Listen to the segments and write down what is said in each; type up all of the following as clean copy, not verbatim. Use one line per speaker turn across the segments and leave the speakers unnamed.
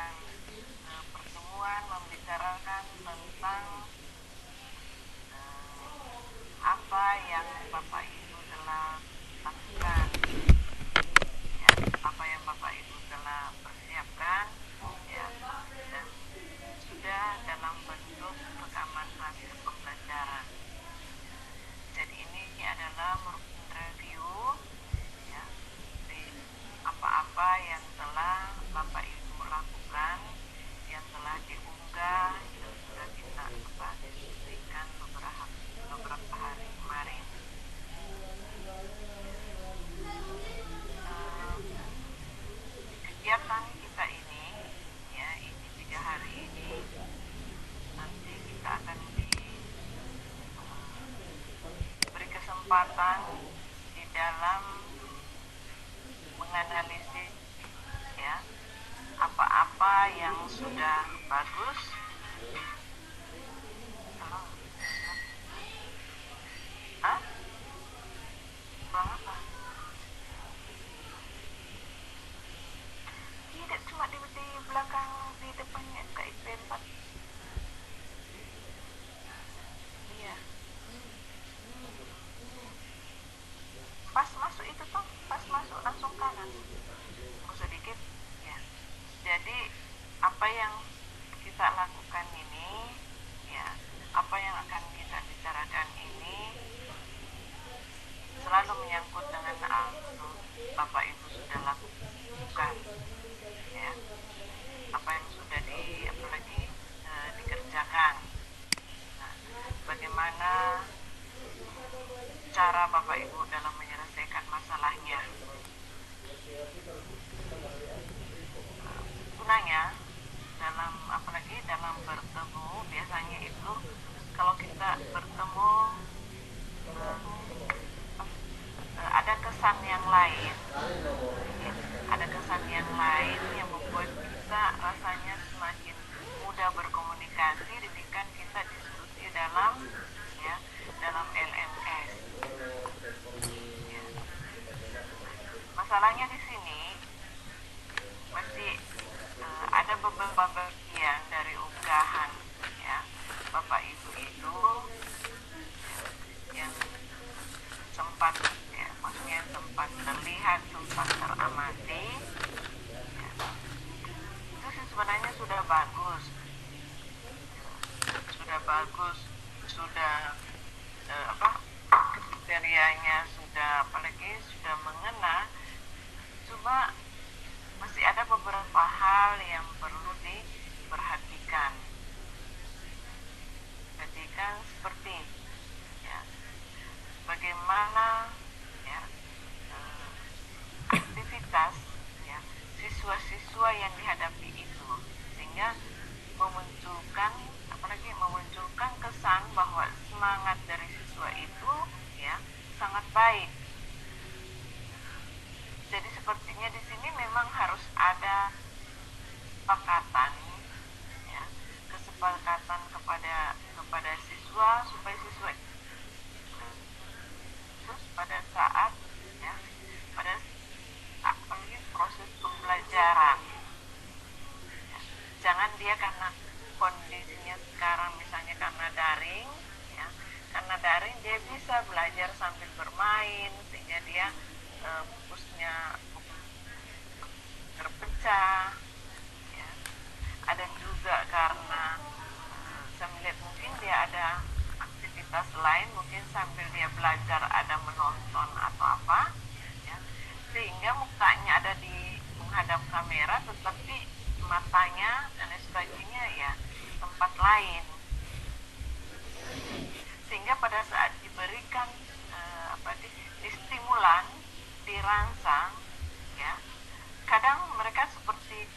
melakukan pertemuan membicarakan tentang apa yang Bapak Ibu telah lakukan, ya, apa yang Bapak Ibu telah persiapkan, ya, dan sudah dalam bentuk rekaman hasil pembelajaran. Jadi ini adalah merupakan review, ya, dari apa-apa yang telah Bapak Ibu lakukan, yang telah diunggah, yang sudah kita diskusikan beberapa hari kemarin. Kegiatan kita ini, ya, ini 3 hari ini nanti kita akan diberi kesempatan di dalam menganalisis, ya, apa-apa yang sudah bagus. Hah? Kurang apa? Tidak, cuma di belakang, di depannya KIP 4. Iya. Pas masuk itu tuh, pas masuk langsung kanan. Sedikit, ya. Jadi apa yang kita lakukan ini, ya, apa yang akan kita bicarakan ini selalu menyangkut dengan Bapak Ibu sudah lakukan, ya, apa yang sudah dikerjakan. Nah, bagaimana cara Bapak Ibu dalam menyelesaikan masalahnya. Gunanya dalam dalam bertemu, biasanya itu kalau kita bertemu ada kesan yang lain, ya, ada kesan yang lain yang membuat kita rasanya semakin mudah berkomunikasi dibandingkan kita diskusi dalam, ya, dalam LMS. Ya. Masalahnya di sini masih ada beberapa bagian dari unggahan, ya, Bapak Ibu itu yang sempat, ya, maksudnya sempat terlihat, sempat teramati, ya, itu sih sebenarnya sudah bagus, sudah kriterianya sudah, apalagi sudah mengena. Cuma masih ada beberapa hal yang perlu diperhatikan. Seperti, ya, bagaimana, ya, aktivitas, ya, siswa-siswa yang dihadapi itu, sehingga memunculkan kesan bahwa semangat dari siswa itu, ya, sangat baik. Jadi sepertinya di sini memang harus ada kesepakatan, ya, kesepakatan kepada siswa supaya siswa terus pada saat, ya, pada apalagi proses pembelajaran, ya, jangan dia karena kondisinya sekarang misalnya karena daring, ya, karena daring dia bisa belajar sambil bermain sehingga dia fokusnya terpecah, ya. Ada juga karena saya melihat mungkin dia ada aktivitas lain, mungkin sambil dia belajar ada menonton atau apa, ya, sehingga mukanya ada di menghadap kamera tetapi matanya dan sebagainya, ya, di tempat lain, sehingga pada saat diberikan di stimulan, dirangsang, ya, kadang mereka seperti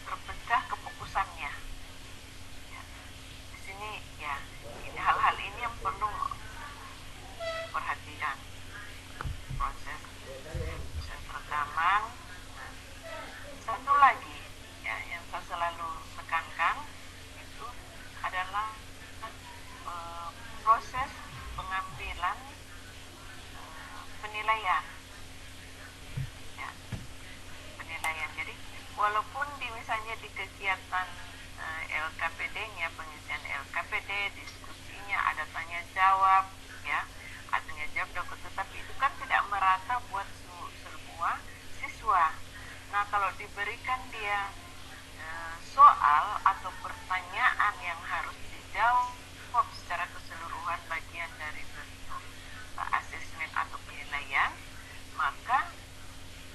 terpecah kefokusannya, ya. Di sini, ya, ini hal-hal ini yang perlu perhatikan proses rekaman. Satu lagi, ya, yang saya selalu tekankan itu adalah proses pengambilan penilaian, ya. penilaian. Jadi walaupun misalnya di kegiatan LKPD-nya, pengisian LKPD, diskusinya ada tanya jawab, ya, ada tanya jawab, tetapi itu kan tidak merata buat semua siswa. Nah, kalau diberikan dia soal atau pertanyaan yang harus dijawab secara keseluruhan bagian dari bentuk asesmen atau penilaian, maka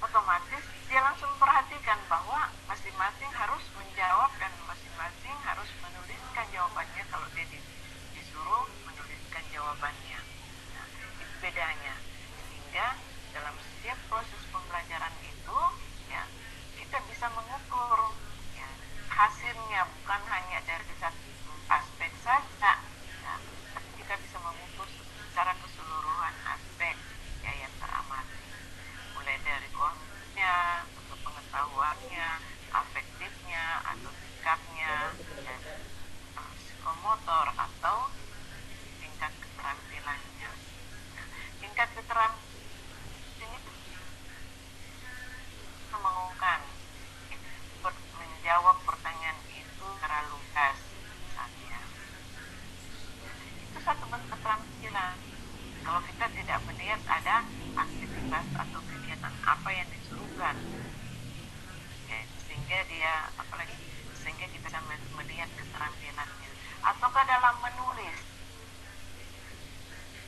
otomatis dia langsung perhatikan bahwa masing-masing harus menjawab dan masing-masing harus menuliskan jawabannya kalau dia disuruh menuliskan jawabannya. Nah, itu bedanya. Sehingga dalam setiap proses pembelajaran itu, ya, kita bisa mengukur, ya, hasilnya bukan hanya dari satu aspek saja, ya, tapi kita bisa mengukur secara keseluruhan aspek, ya, yang teramati, mulai dari kontennya atau pengetahuannya, afektifnya atau sikapnya, ya, psikomotor atau tingkat keterampilannya. Nah, tingkat keterampilan ini mengungkapkan menjawab pertanyaan itu secara lugas misalnya. Itu satu bentuk keterampilan. Kalau kita tidak melihat ada aktivitas atau kegiatan apa yang disuruhkan, ya, sehingga kita bisa melihat keterampilannya. Ataukah dalam menulis,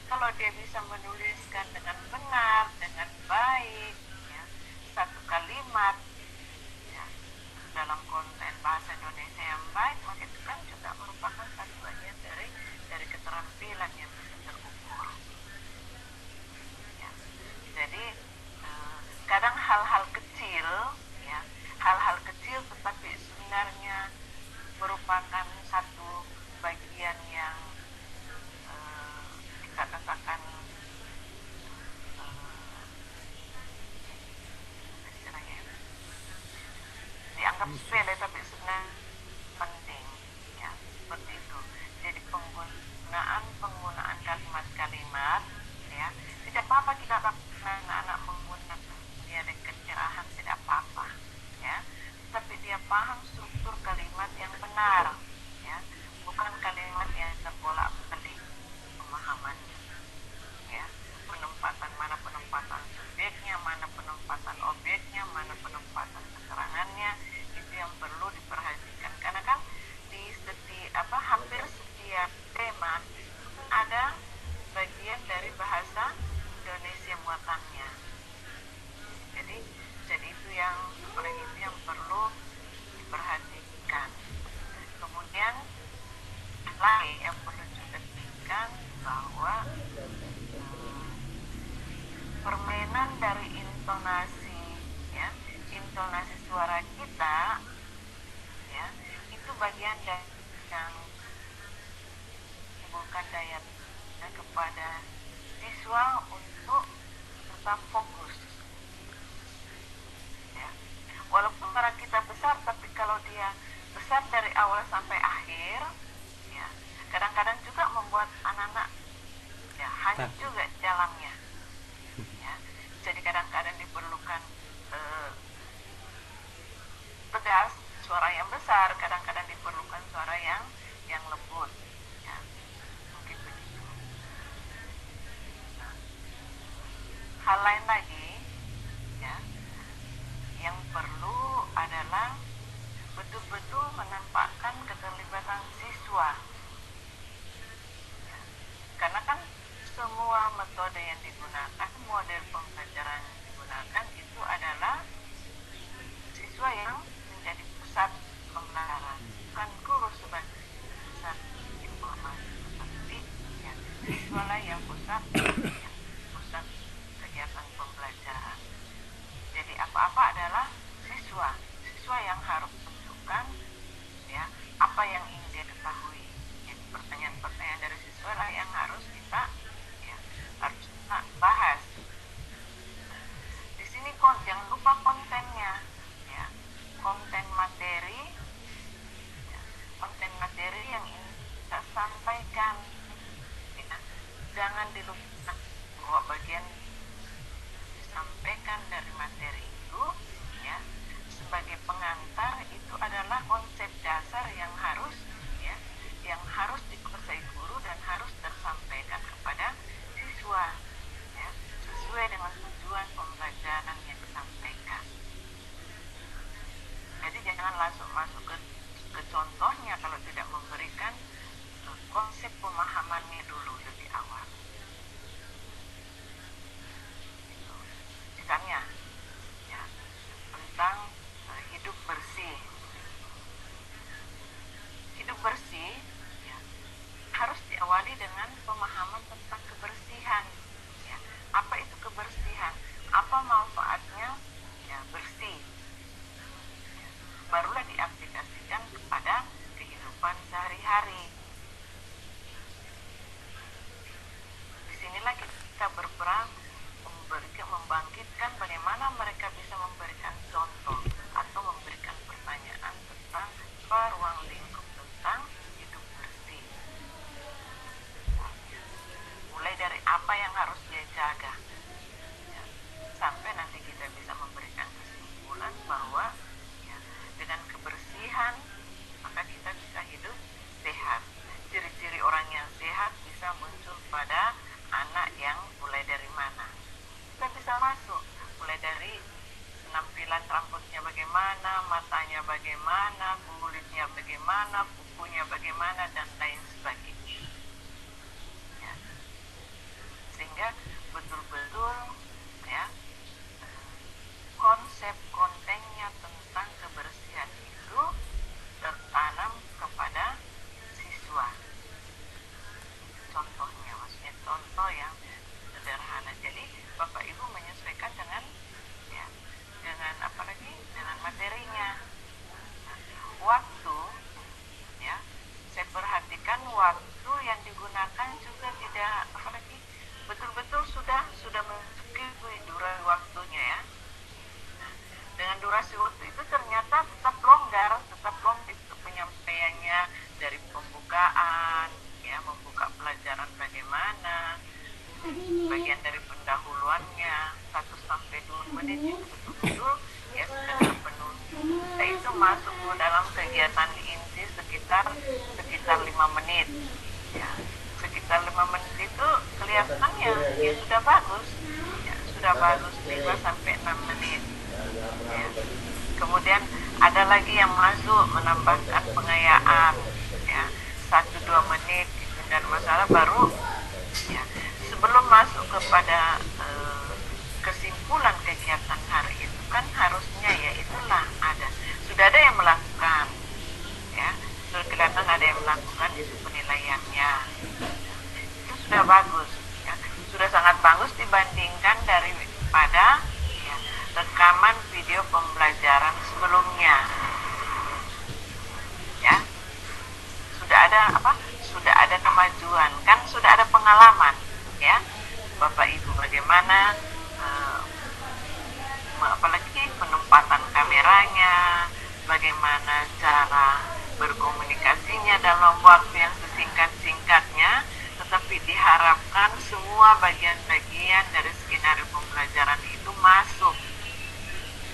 kalau dia bisa menuliskan dengan benar, dengan baik, ya, satu kalimat, ya, dalam konten bahasa Indonesia yang baik, maka itu kan juga merupakan satu bagian dari keterampilan yang bisa terukur. Ya. Jadi kadang hal-hal kecil, ya, hal-hal kecil tetapi sebenarnya merupakan satu bagian yang kita katakan dianggap sepele tapi sebenarnya penting, ya, seperti itu. Jadi penggunaan kalimat-kalimat, ya, tidak apa-apa kita anak-anak menggunakan dialek kecerahan, tidak apa-apa, ya, tapi dia paham struktur kalimat yang benar, ya, bukan kalimat yang terbolak-balik pemahamannya, ya, mana penempatan subjeknya, mana penempatan objeknya, mana penempatan keterangannya, itu yang perlu diperhatikan. Karena kan hampir setiap tema ada bagian dari bahasa Indonesia muatannya. Jadi itu yang perlu diperhatikan. Kemudian lain yang perlu juga diperhatikan bahwa permainan dari intonasi, ya, intonasi suara kita, ya, itu bagian dari yang menimbulkan daya kepada siswa untuk tetap fokus, ya. Walaupun suara kita besar, tapi kalau dia besar dari awal sampai akhir, ya, kadang-kadang juga membuat anak-anak, ya, hanyut juga jalannya. Jadi kadang-kadang diperlukan tegas, suara yang besar, kadang-kadang diperlukan suara yang lembut, ya, mungkin begitu. Hal lain lagi, ya, yang perlu adalah betul-betul menampakkan keterlibatan siswa, ya. Karena kan semua metode yang digunakan, model pembelajaran yang digunakan itu adalah siswa yang menjadi pusat pembelajaran, bukan guru sebagai pusat informasi, tapi, ya, siswa lah yang pusat kegiatan pembelajaran. Jadi apa-apa adalah siswa yang harus menentukan, ya, apa yang ingin dia ketahui. Jadi pertanyaan-pertanyaan dari siswa lah yang harus kita bahas. masuk ke contohnya kalau tidak memberikan konsep pemahamannya dulu lebih awal. Misalnya ya, tentang hidup bersih. Hidup bersih ya, harus diawali dengan pemahaman tentang kebersihan. Ya. Apa itu kebersihan? Apa manfaatnya ya, bersih? Ya. Barulah diaplikasikan kepada kehidupan sehari-hari. Disinilah kita berperan membangkitkan bagaimana mereka bisa memberikan contoh atau memberikan pertanyaan tentang ruang lingkup tentang hidup bersih. Mulai dari apa yang harus dia jaga ya, sampai nanti kita bisa memberikan kesimpulan bahwa ya, dengan kebersihan maka kita bisa hidup sehat. Ciri-ciri orang yang sehat bisa muncul pada anak yang mulai dari mana? Kita bisa masuk mulai dari penampilan rambutnya bagaimana, matanya bagaimana, kulitnya bagaimana, kukunya bagaimana, dan lain sebagainya. Ya. Sehingga betul-betul ya konsep kontennya tentang kebersihan itu tertanam kepada siswa. Contohnya, maksudnya contoh yang sederhana. Jadi Bapak Ibu menyesuaikan dengan ya, dengan apa lagi? Dengan materinya. Waktu ya, saya perhatikan waktu yang digunakan juga tidak apa lagi? Betul-betul sudah mencukupi durasi waktunya ya. Nah, dengan durasi waktu itu ternyata tetap longgar itu penyampaiannya dari pembukaan ya, membuka pelajaran bagaimana, bagian dari pendahuluannya 1-2 menit itu betul-betul ya sudah terpenuhi. Nah, itu masuk ke dalam kegiatan inti sekitar 5 menit ya, sekitar 5 menit itu kelihatannya ya sudah bagus ya, sudah bagus 5-6 menit ya. Kemudian ada lagi yang masuk menambahkan pengayaan ya 1-2 menit gitu. Dan masalah baru ya, sebelum masuk kepada kesimpulan kegiatan hari itu kan harusnya ya itulah sudah ada yang melakukan ya, sudah kelihatan ada yang melakukan itu penilaiannya itu sudah bagus ya, sudah sangat bagus dibandingkan daripada ya, rekaman video pembelajaran sebelumnya ya. Sudah ada kemajuan kan, sudah ada pengalaman ya Bapak Ibu bagaimana apalagi penempatan kameranya, bagaimana cara berkomunikasinya dalam waktu yang sesingkat-singkatnya, tetapi diharapkan semua bagian-bagian dari skenario pembelajaran itu masuk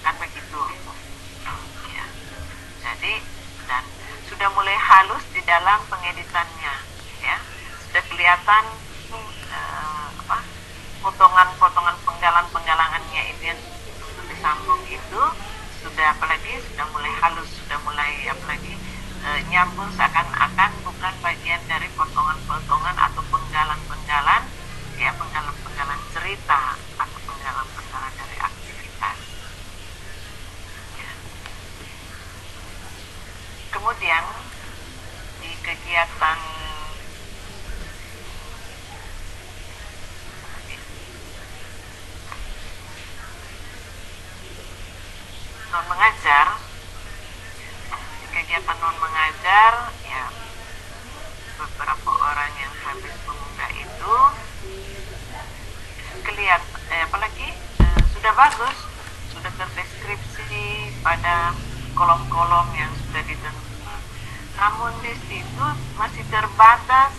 kan begitu ya. Jadi dan sudah mulai halus di dalam pengeditannya ya, sudah kelihatan potongan-potongan penggalan-penggalangannya itu yang disambung itu sudah sudah mulai halus, sudah mulai nyambung seakan-akan bukan bagian dari potongan-potongan atau penggalan-penggalan ya, penggalan-penggalan cerita atau penggalan-penggalan dari aktivitas ya. Kemudian di kegiatan non mengajar, kegiatan non mengajar ya, beberapa orang yang habis mengunggah itu kelihatan sudah bagus, sudah terdeskripsi pada kolom-kolom yang sudah ditentukan. Namun di situ masih terbatas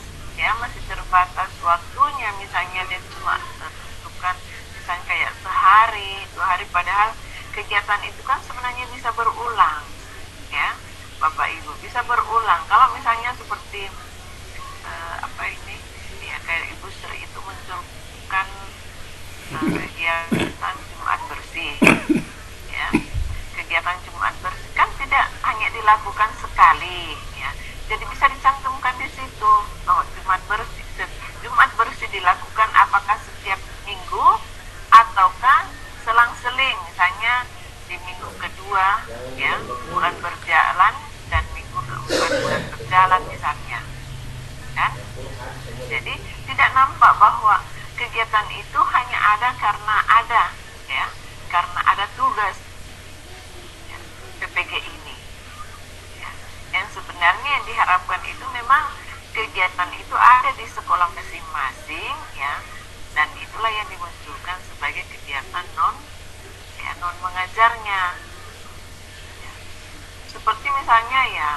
waktunya, misalnya dia cuma tentukan misalnya kayak sehari 2 hari, padahal kegiatan itu kan sebenarnya bisa berulang ya Bapak Ibu, bisa berulang. Kalau misalnya seperti kayak Ibu Sri itu menunjukkan kegiatan Jumat bersih ya, kegiatan Jumat bersih kan tidak hanya dilakukan sekali, ya. Jadi bisa dicantumkan di situ. Oh, Jumat bersih dilakukan apakah setiap minggu ataukah selang-seling, misalnya di minggu kedua, ya, bulan berjalan dan minggu keempat bulan berjalan misalnya, kan? Jadi tidak nampak bahwa kegiatan itu hanya ada karena ada, ya, karena ada tugas, ya, PPG ini, ya. Yang sebenarnya yang diharapkan itu memang kegiatan itu ada di sekolah masing-masing, ya, dan itulah yang dimunculkan sebagai kegiatan non mengajarnya, ya. Seperti misalnya ya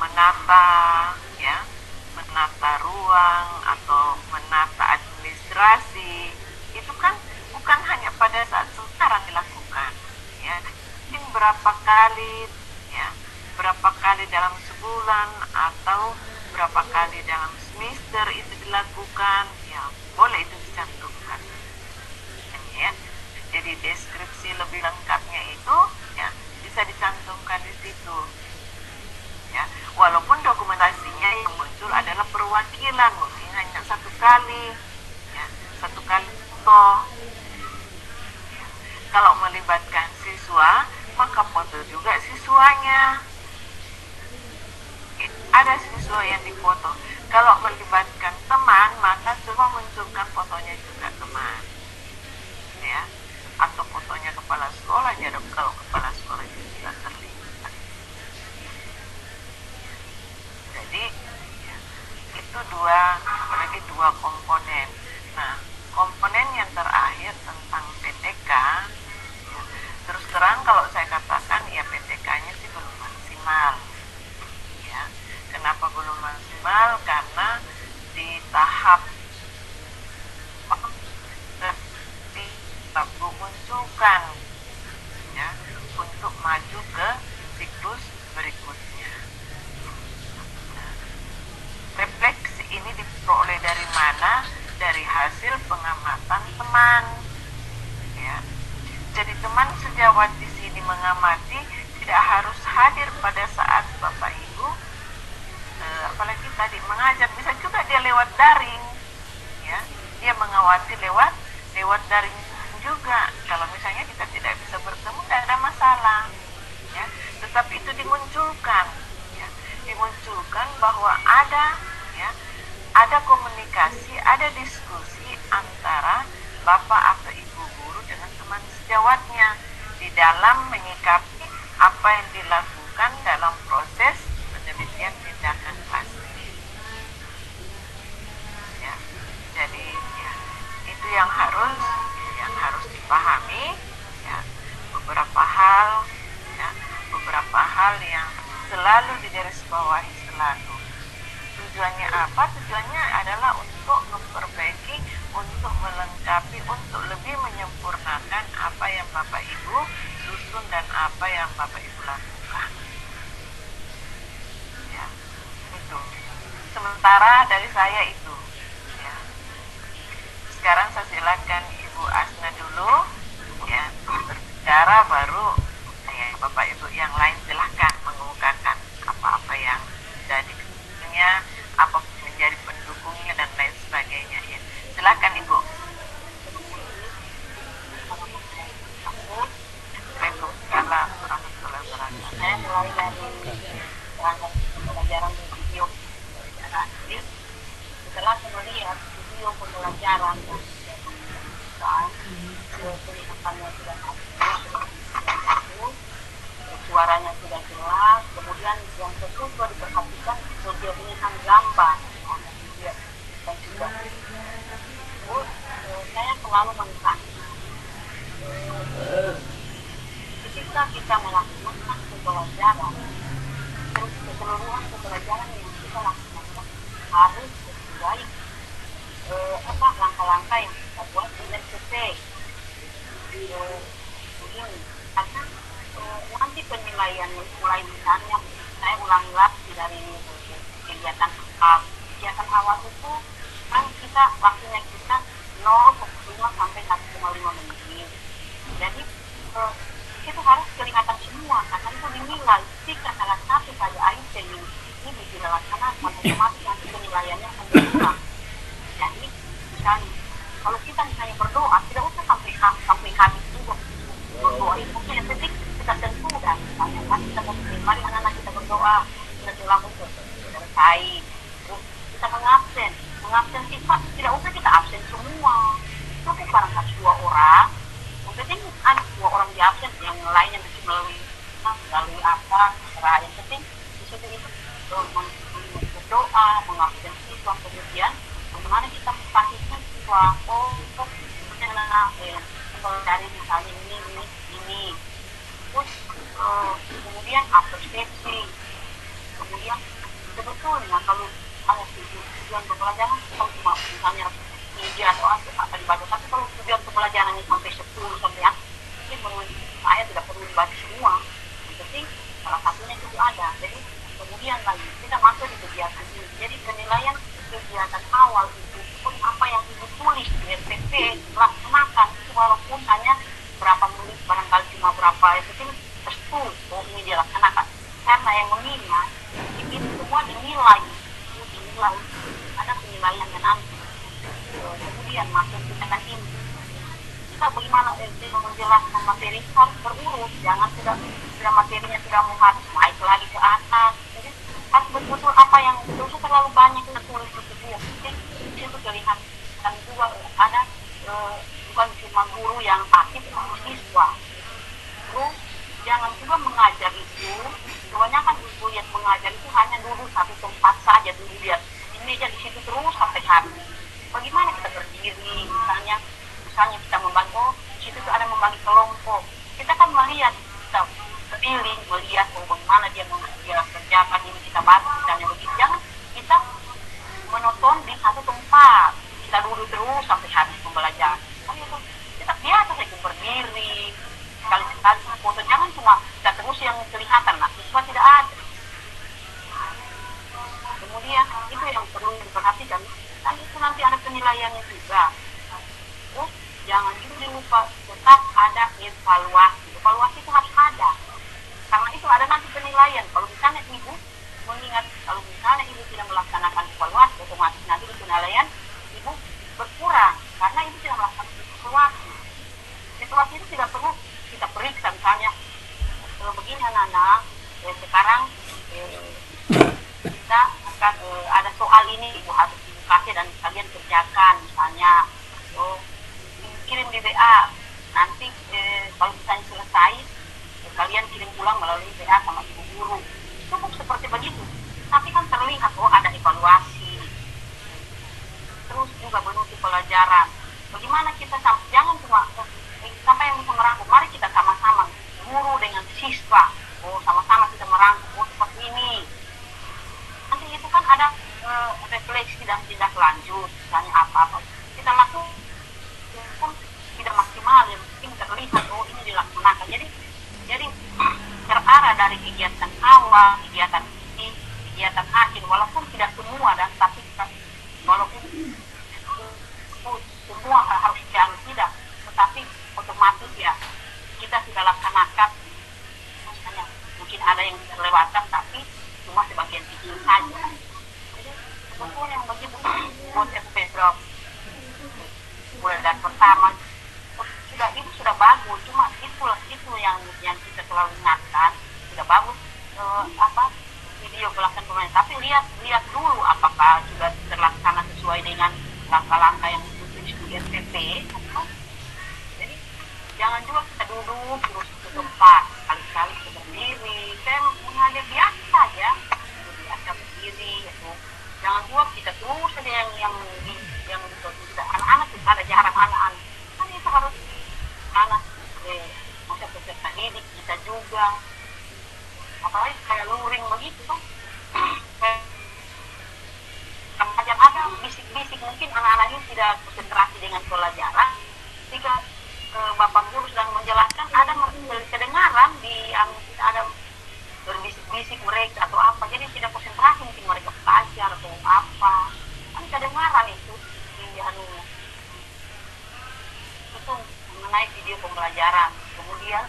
menata, ya, menata ruang atau menata administrasi, itu kan bukan hanya pada saat sekarang dilakukan, ya, mungkin berapa kali dalam sebulan atau berapa kali dalam semester itu dilakukan, ya, boleh itu dicantumkan, ya. Jadi deskripsi lebih lengkapnya itu, ya, bisa dicantumkan di situ, ya. Walaupun dokumentasinya yang muncul adalah perwakilan, mungkin hanya satu kali, ya, satu kali foto, ya. Kalau melibatkan siswa, maka foto juga siswanya. Ada siswa yang difoto. Kalau melibatkan teman, maka coba munculkan fotonya juga teman, ya, atau fotonya kepala sekolah, ya, kalau kepala sekolah juga terlibat. Jadi ya, itu apalagi dua komponen. Nah, komponen yang terakhir tentang PTK, ya, terus terang kalau saya katakan ya PTK-nya sih belum maksimal, ya. Kenapa belum maksimal? Karena di tahap munculkan, ya, untuk maju ke siklus berikutnya. Nah, refleksi ini diperoleh dari mana? Dari hasil pengamatan teman, ya. Jadi teman sejawat di sini mengamati tidak harus hadir pada saat Bapak Ibu apalagi tadi mengajar, bisa juga dia lewat daring, ya, dia mengawasi lewat daring juga. Kalau misalnya kita tidak bisa bertemu, tidak ada masalah, ya. Tetapi itu dimunculkan, ya, dimunculkan bahwa ada, ya, ada komunikasi, ada diskusi antara Bapak atau Ibu guru dengan teman sejawatnya di dalam menyikapi apa yang dilakukan dalam proses penelitian tindakan pasti, ya. Jadi ya, itu yang harus dipahami, ya, beberapa hal yang selalu digarisbawahi selalu. Tujuannya apa? Tujuannya adalah untuk memperbaiki, untuk melengkapi, untuk lebih menyempurnakan apa yang Bapak Ibu susun dan apa yang Bapak Ibu lakukan. Ya, itu. Sementara dari saya itu. Ya. Sekarang saya silakan Ibu Asna dulu, ya, berbicara, baru ya, Bapak Ibu yang lain silahkan mengemukakan apa-apa yang jadi kesulitannya, apa menjadi pendukungnya dan lain sebagainya, ya. Silakan Ibu. Waalaikumsalam warahmatullahi wabarakatuh.
Saya mulai dari rangkaian pembelajaran video. Jadi setelah saya melihat video pembelajaran dan penyimpanan sudah ada, suaranya sudah jelas, kemudian yang kedua diperhatikan kejadian gambar dan juga saya selalu melihat ketika kita melakukan pembelajaran, terus keseluruhan pembelajaran yang kita lakukan harus sesuai langkah-langkah yang kita buat dengan sesuai begini, karena nanti penilaian mulai misalnya saya ulangi lagi dari kegiatan awal itu kan kita waktunya kita 0,5 sampai 1,5 menit. Jadi itu harus kelihatan semua karena itu dinilai jika salah satu saja item ini tidak dilaksanakan otomatis nanti penilaiannya akan berkurang. Jadi misalnya kalau kita misalnya berdoa tidak usah sampai habis juga berdoa itu mungkin yang penting kita tentu dan misalnya kan kita mau mari anak-anak kita berdoa kita bilang untuk selesai terus kita mengabsen siswa tidak usah kita absen semua cukup barangkali 2 orang yang penting ada 2 orang di absen yang lainnya bisa melalui apa terserah yang penting di situ itu berdoa mengabsen siswa kemudian bagaimana kita memfasilitasi siswa dari misalnya ini terus kemudian apresiasi kemudian sebetulnya kalau ada tujuan pembelajaran kalau cuma misalnya media atau apa dibaca tapi kalau tujuan pembelajarannya sampai 10 sampai yang mungkin menurut saya tidak perlu dibaca semua yang penting salah satunya itu ada jadi kemudian lagi kita masuk di kegiatan ini jadi penilaian kegiatan awal itu pun apa yang ibu tulis di RPP laksanakan itu walaupun hanya berapa menit barangkali cuma berapa yang penting tersebut ini dilaksanakan karena yang mengingat ini semua dinilai ada penilaian yang nanti kemudian masuk kegiatan ini kita bagaimana menjelaskan materi harus berurus jangan sudah materinya sudah harus naik lagi ke atas jadi harus betul-betul apa yang itu terlalu banyak kita tulis di situ ya itu terlihat dan juga ada bukan cuma guru yang aktif sama siswa terus jangan juga mengajar itu kebanyakan ibu yang mengajar itu hanya duduk satu tempat saja dulu lihat di meja di situ terus sampai habis bagaimana kita berdiri misalnya kita membantu di situ ada membagi kelompok kita kan melihat kita keliling melihat bagaimana dia kerjakan ini kita bantu misalnya begitu jangan kita menonton di satu tempat kita duduk terus sampai habis pembelajaran kita biasa saja berdiri sekali-sekali foto jangan cuma kita terus yang kelihatan nah siswa tidak ada kemudian itu yang perlu diperhatikan dan itu nanti ada penilaiannya juga terus jangan juga lupa tetap ada evaluasi itu harus ada karena itu ada nanti penilaian kalau misalnya ibu mengingat kalau misalnya ibu tidak melaksanakan evaluasi otomatis nanti di penilaian ibu berkurang karena ibu tidak melaksanakan evaluasi itu tidak perlu kita periksa misalnya begini anak-anak sekarang kita akan ada soal ini ibu harus ibu kasih dan kalian kerjakan misalnya kirim di WA nanti kalau misalnya selesai kalian kirim pulang melalui WA sama ibu guru cukup seperti begitu tapi kan terlihat ada evaluasi terus juga menutup pelajaran bagaimana kita jangan cuma sampai yang bisa merangkum mari kita sama-sama guru dengan siswa sama-sama kita merangkum seperti ini nanti itu kan ada refleksi dan tindak lanjut misalnya apa-apa kita lakukan pun tidak maksimal yang penting terlihat ini dilaksanakan jadi terarah dari kegiatan awal kegiatan ini kegiatan akhir walaupun tidak semua dan tapi walaupun semua harus jalan tidak tetapi otomatis ya kita sudah laksanakan misalnya mungkin ada yang terlewatkan tapi cuma sebagian kecil saja jadi sebetulnya yang begitu buat FP drop mulai dari pertama itu sudah bagus cuma itu yang kita selalu ingatkan sudah bagus video pelaksanaan pemain tapi lihat dulu apakah sudah terlaksana sesuai dengan langkah-langkah yang ditulis di SPP jadi jangan juga kita duduk terus di tempat kali-kali kita berdiri saya mengajar biasa ya biasa berdiri itu jangan juga kita terus ada yang anak-anak itu ada jarak anak-anak kan itu harus anak masa peserta didik kita juga apalagi kayak luring begitu kan macam ada bisik-bisik mungkin anak-anak ini tidak konsentrasi dengan pelajaran ketika bapak guru sedang menjelaskan ada kedengaran ada berbisik-bisik mereka atau apa jadi tidak konsentrasi mungkin mereka belajar atau apa kan kedengaran itu di anunya itu mengenai video pembelajaran kemudian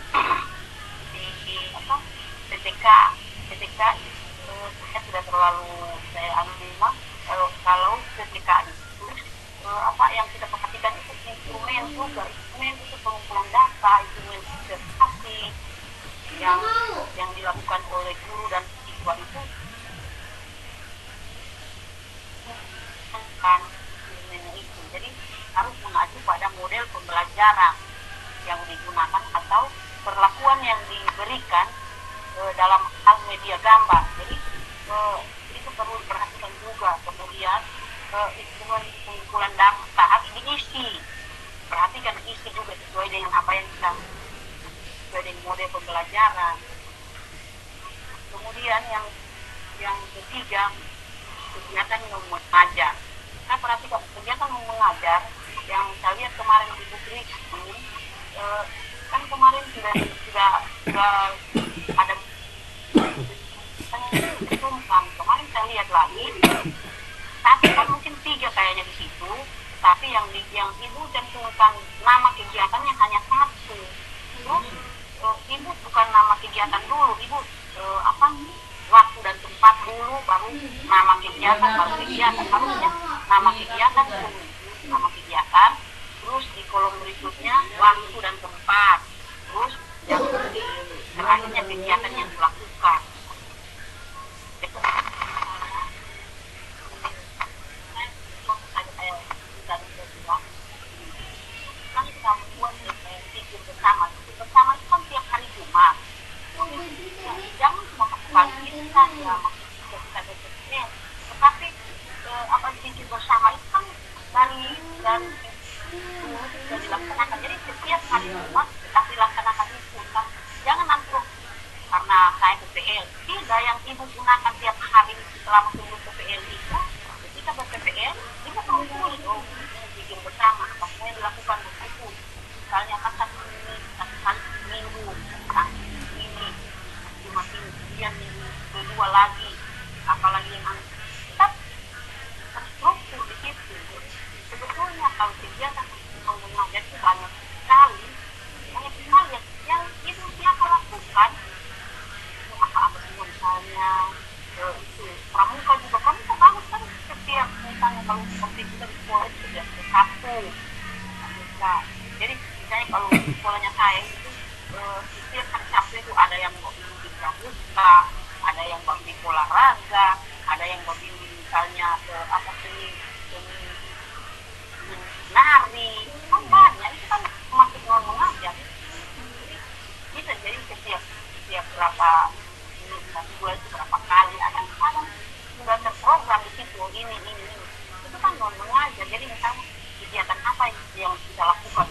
PTK saya tidak terlalu saya anima kalau PTK itu apa yang kita perhatikan itu instrumen juga, instrumen itu pengumpulan data, instrumen observasi yang dilakukan oleh guru dan siswa itu kan instrumennya itu. Jadi harus mengacu pada model pembelajaran yang digunakan atau perlakuan yang diberikan dalam hal media gambar. Jadi itu perlu diperhatikan juga. Kemudian instrumen pengumpulan data harus diisi. Perhatikan isi juga sesuai dengan apa yang kita sesuai dengan model pembelajaran. Kemudian yang ketiga, kegiatan mengajar. Saya perhatikan kegiatan mengajar yang saya lihat kemarin di Bukri kan kemarin sudah ada sungkan. Kemarin saya lihat lagi satu kan mungkin 3 kayaknya di situ, tapi yang ibu cantumkan nama kegiatannya hanya 1. Terus ibu bukan nama kegiatan dulu, ibu waktu dan tempat dulu, baru nama kegiatan, baru kegiatan. Harusnya nama kegiatan dulu, nama kegiatan, terus di kolom berikutnya waktu dan tempat, terus yang terakhirnya kegiatan yang dilakukan. Kita membuat pikir bersama itu kan tiap hari Jumat. Jangan cuma pagi ini saja maksudnya kita berpikir, tetapi pikir bersama itu kan dari dulu sudah dilaksanakan. Jadi setiap hari Jumat kita dilaksanakan itu kan. Jangan nanti karena saya PPL tidak yang ibu gunakan tiap hari selama sebelum PPL itu. Ketika ber-PPL ibu perlu tulis bikin bersama apa yang dilakukan begitu. Misalnya kan satu kali seminggu ini Jumat ini, kemudian minggu kedua lagi, apalagi yang tetap terstruktur di situ. Sebetulnya kalau kegiatan mengajar itu banyak sekali yang ibu siapa lakukan. Apa misalnya itu pramuka juga, pramuka bagus kan setiap misalnya kalau seperti kita di sekolah itu setiap Sabtu pramuka. Jadi misalnya kalau sekolahnya saya itu setiap hari Sabtu itu ada yang mau bimbing pramuka, ada yang mau bimbing olahraga, ada yang mau bimbing misalnya seni nari, kan banyak. Itu kan masuk mengajar. Bisa jadi setiap berapa bulan itu berapa kali ada sudah terprogram di situ ini itu kan mengajar. Jadi misalnya kegiatan apa yang kita lakukan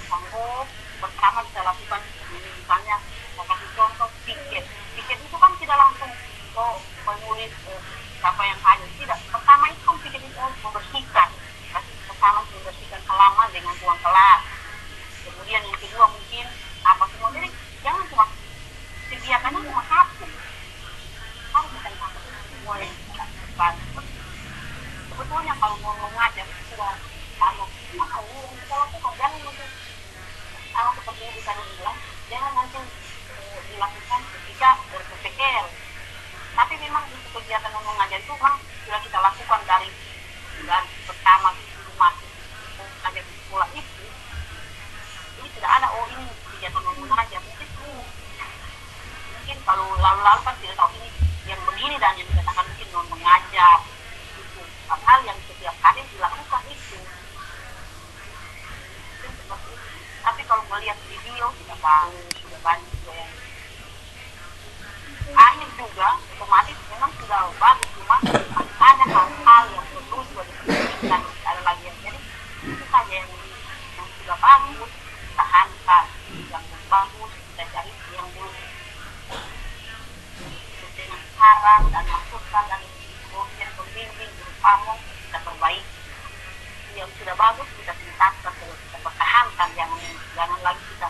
pertama kita lakukan misalnya saya kasih contoh piket itu kan tidak langsung menulis apa yang ada, tidak. Pertama itu kan piket itu membersihkan halaman dengan ruang kelas. Kemudian yang kedua mungkin apa semua. Jadi jangan cuma kegiatannya cuma satu, harus bukan satu semua yang kita lakukan. Sebetulnya kalau mau mengajar sudah banyak hal yang kita lakukan. Jangan nanti sama seperti yang kita bilang, jangan nanti dilakukan ketika ber-PPL. Tapi memang itu kegiatan mengajar itu memang sudah kita lakukan dari pertama masuk mengajar di sekolah itu. Ini tidak ada ini kegiatan mengajar. Mungkin kalau lalu-lalu kan tidak tahu ini yang begini dan yang dikatakan mungkin mengajar itu hal yang setiap hari dilakukan itu. Tapi kalau melihat video sudah banyak yang akhir juga otomatis memang sudah bagus, cuma ada hal-hal yang perlu sudah diperhatikan, ada lagi yang jadi itu saja yang sudah bagus tahankan, yang bagus kita cari yang belum dengan saran dan masukan dan kemudian pembimbing berupa kita perbaiki. Yang sudah bagus kita tingkatkan, kita pertahankan, jangan lagi kita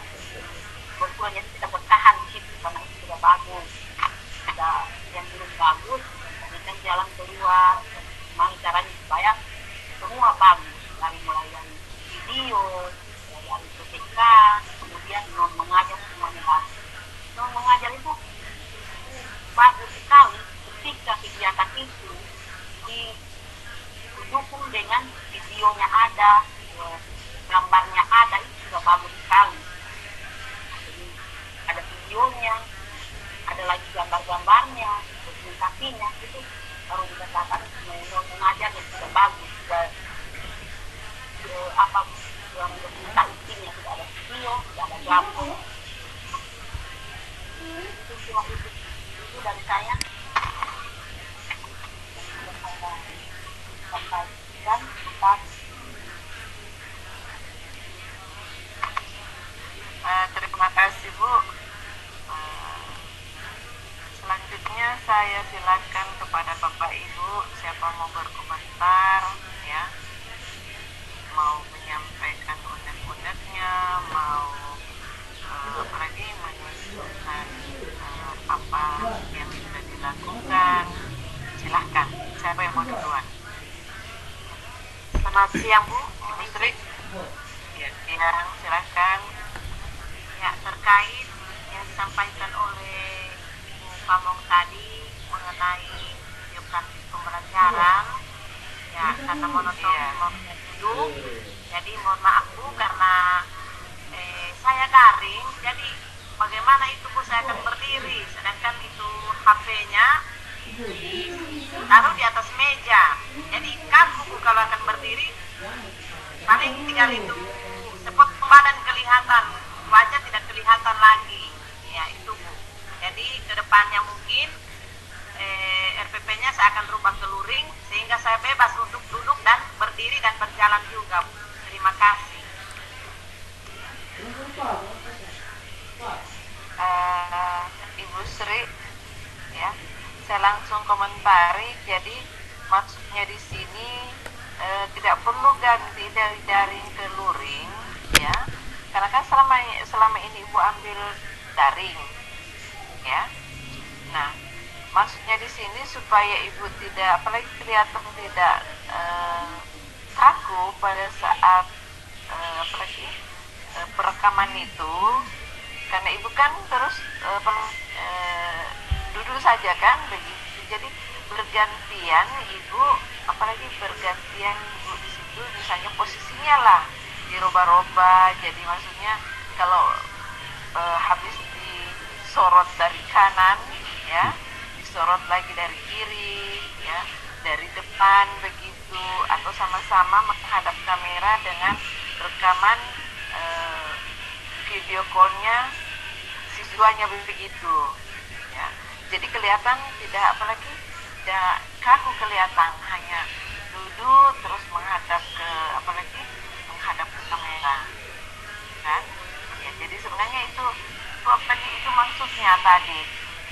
berkurang, jadi kita bertahan di situ karena itu sudah bagus. Yang belum bagus berikan jalan keluar. Gimana caranya supaya semua bagus, dari mulai yang video, dari PPK, kemudian non mengajar semuanya bagus. Non mengajar itu bagus ada, gambarnya ada, itu sudah bagus sekali. Jadi ada videonya, ada lagi gambar-gambarnya, dokumentasinya, itu baru dikatakan mengajar yang sudah bagus, sudah apa yang dokumentasinya, sudah ada video, sudah ada gambar. Itu cuma itu dari saya. Dan
terima kasih Bu. Selanjutnya saya silakan kepada Bapak Ibu, siapa mau berkomentar ya, mau menyampaikan unek-uneknya, mau apalagi menyusulkan apa yang sudah dilakukan, silahkan. Siapa yang mau duluan?
selamat siang Bu,
Ibu Sri. Ya, siang, silahkan.
ya terkait yang disampaikan oleh Ibu Pamong tadi mengenai video praktis pembelajaran, ya karena monotonnya dulu, jadi mohon maaf Bu karena saya daring, jadi bagaimana itu Bu, saya akan berdiri sedangkan itu HP-nya taruh di atas meja, jadi kaku Bu kalau akan berdiri, paling tinggal itu sepotong badan kelihatan, wajah tidak kelihatan lagi, ya itu Bu. Jadi kedepannya mungkin RPP-nya saya akan rubah ke luring sehingga saya bebas untuk duduk dan berdiri dan berjalan juga Bu. Terima kasih.
Ibu Sri, ya, saya langsung komentari. Jadi maksudnya di sini tidak perlu ganti dari daring ke luring, ya, karena kan selama ini Ibu ambil daring, ya. Nah, maksudnya di sini supaya Ibu tidak, apalagi kelihatan tidak kaku pada saat apalagi perekaman itu, karena Ibu kan terus duduk saja kan begitu, jadi bergantian Ibu, apalagi bergantian Ibu di situ, misalnya posisinya lah dirubah-rubah, jadi maksudnya kalau habis disorot dari kanan, ya, disorot lagi dari kiri, ya, dari depan begitu, atau sama-sama menghadap kamera dengan rekaman video call-nya siswanya begitu, ya. Jadi kelihatan tidak, apalagi tidak kaku kelihatan, hanya duduk terus menghadap ke, apalagi menghadap ke kamera, kan? Ya, jadi sebenarnya itu itu maksudnya tadi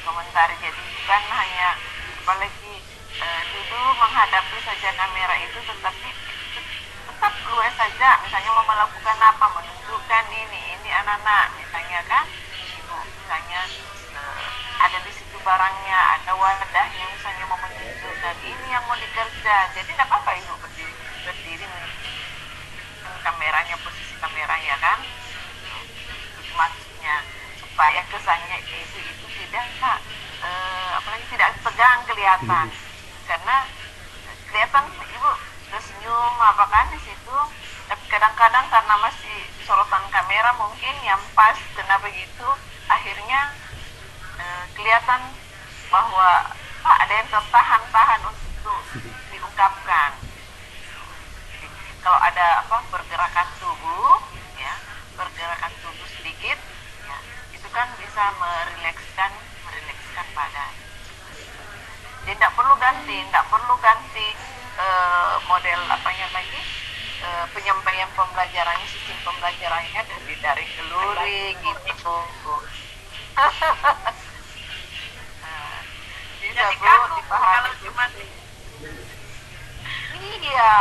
komentari, jadi bukan hanya apalagi duduk menghadapi saja kamera itu, tetapi tetap luas saja, misalnya mau melakukan apa, menunjukkan ini anak-anak misalnya kan, Ibu misalnya ada di situ barangnya, ada wadahnya, misalnya mau menunjukkan ini yang mau dikerja, jadi tidak apa-apa Ibu berdiri kameranya, posisi kameranya kan, itu maksudnya supaya kesannya Ibu itu tidak apalagi tidak tegang kelihatan, karena kelihatan Ibu senyum apa kan di situ, tapi kadang-kadang karena masih sorotan kamera mungkin yang pas kena begitu, akhirnya kelihatan bahwa ada yang tertahan-tahan untuk diungkapkan. Kalau ada pergerakan tubuh, ya, pergerakan tubuh sedikit, ya, itu kan bisa merilekskan badan. Jadi tidak perlu ganti model apanya lagi, penyampaian pembelajarannya, sistem pembelajarannya dari luring gitu. Bisa
Jadi
Bu
kaku
dipahami
kalau cuma
iya,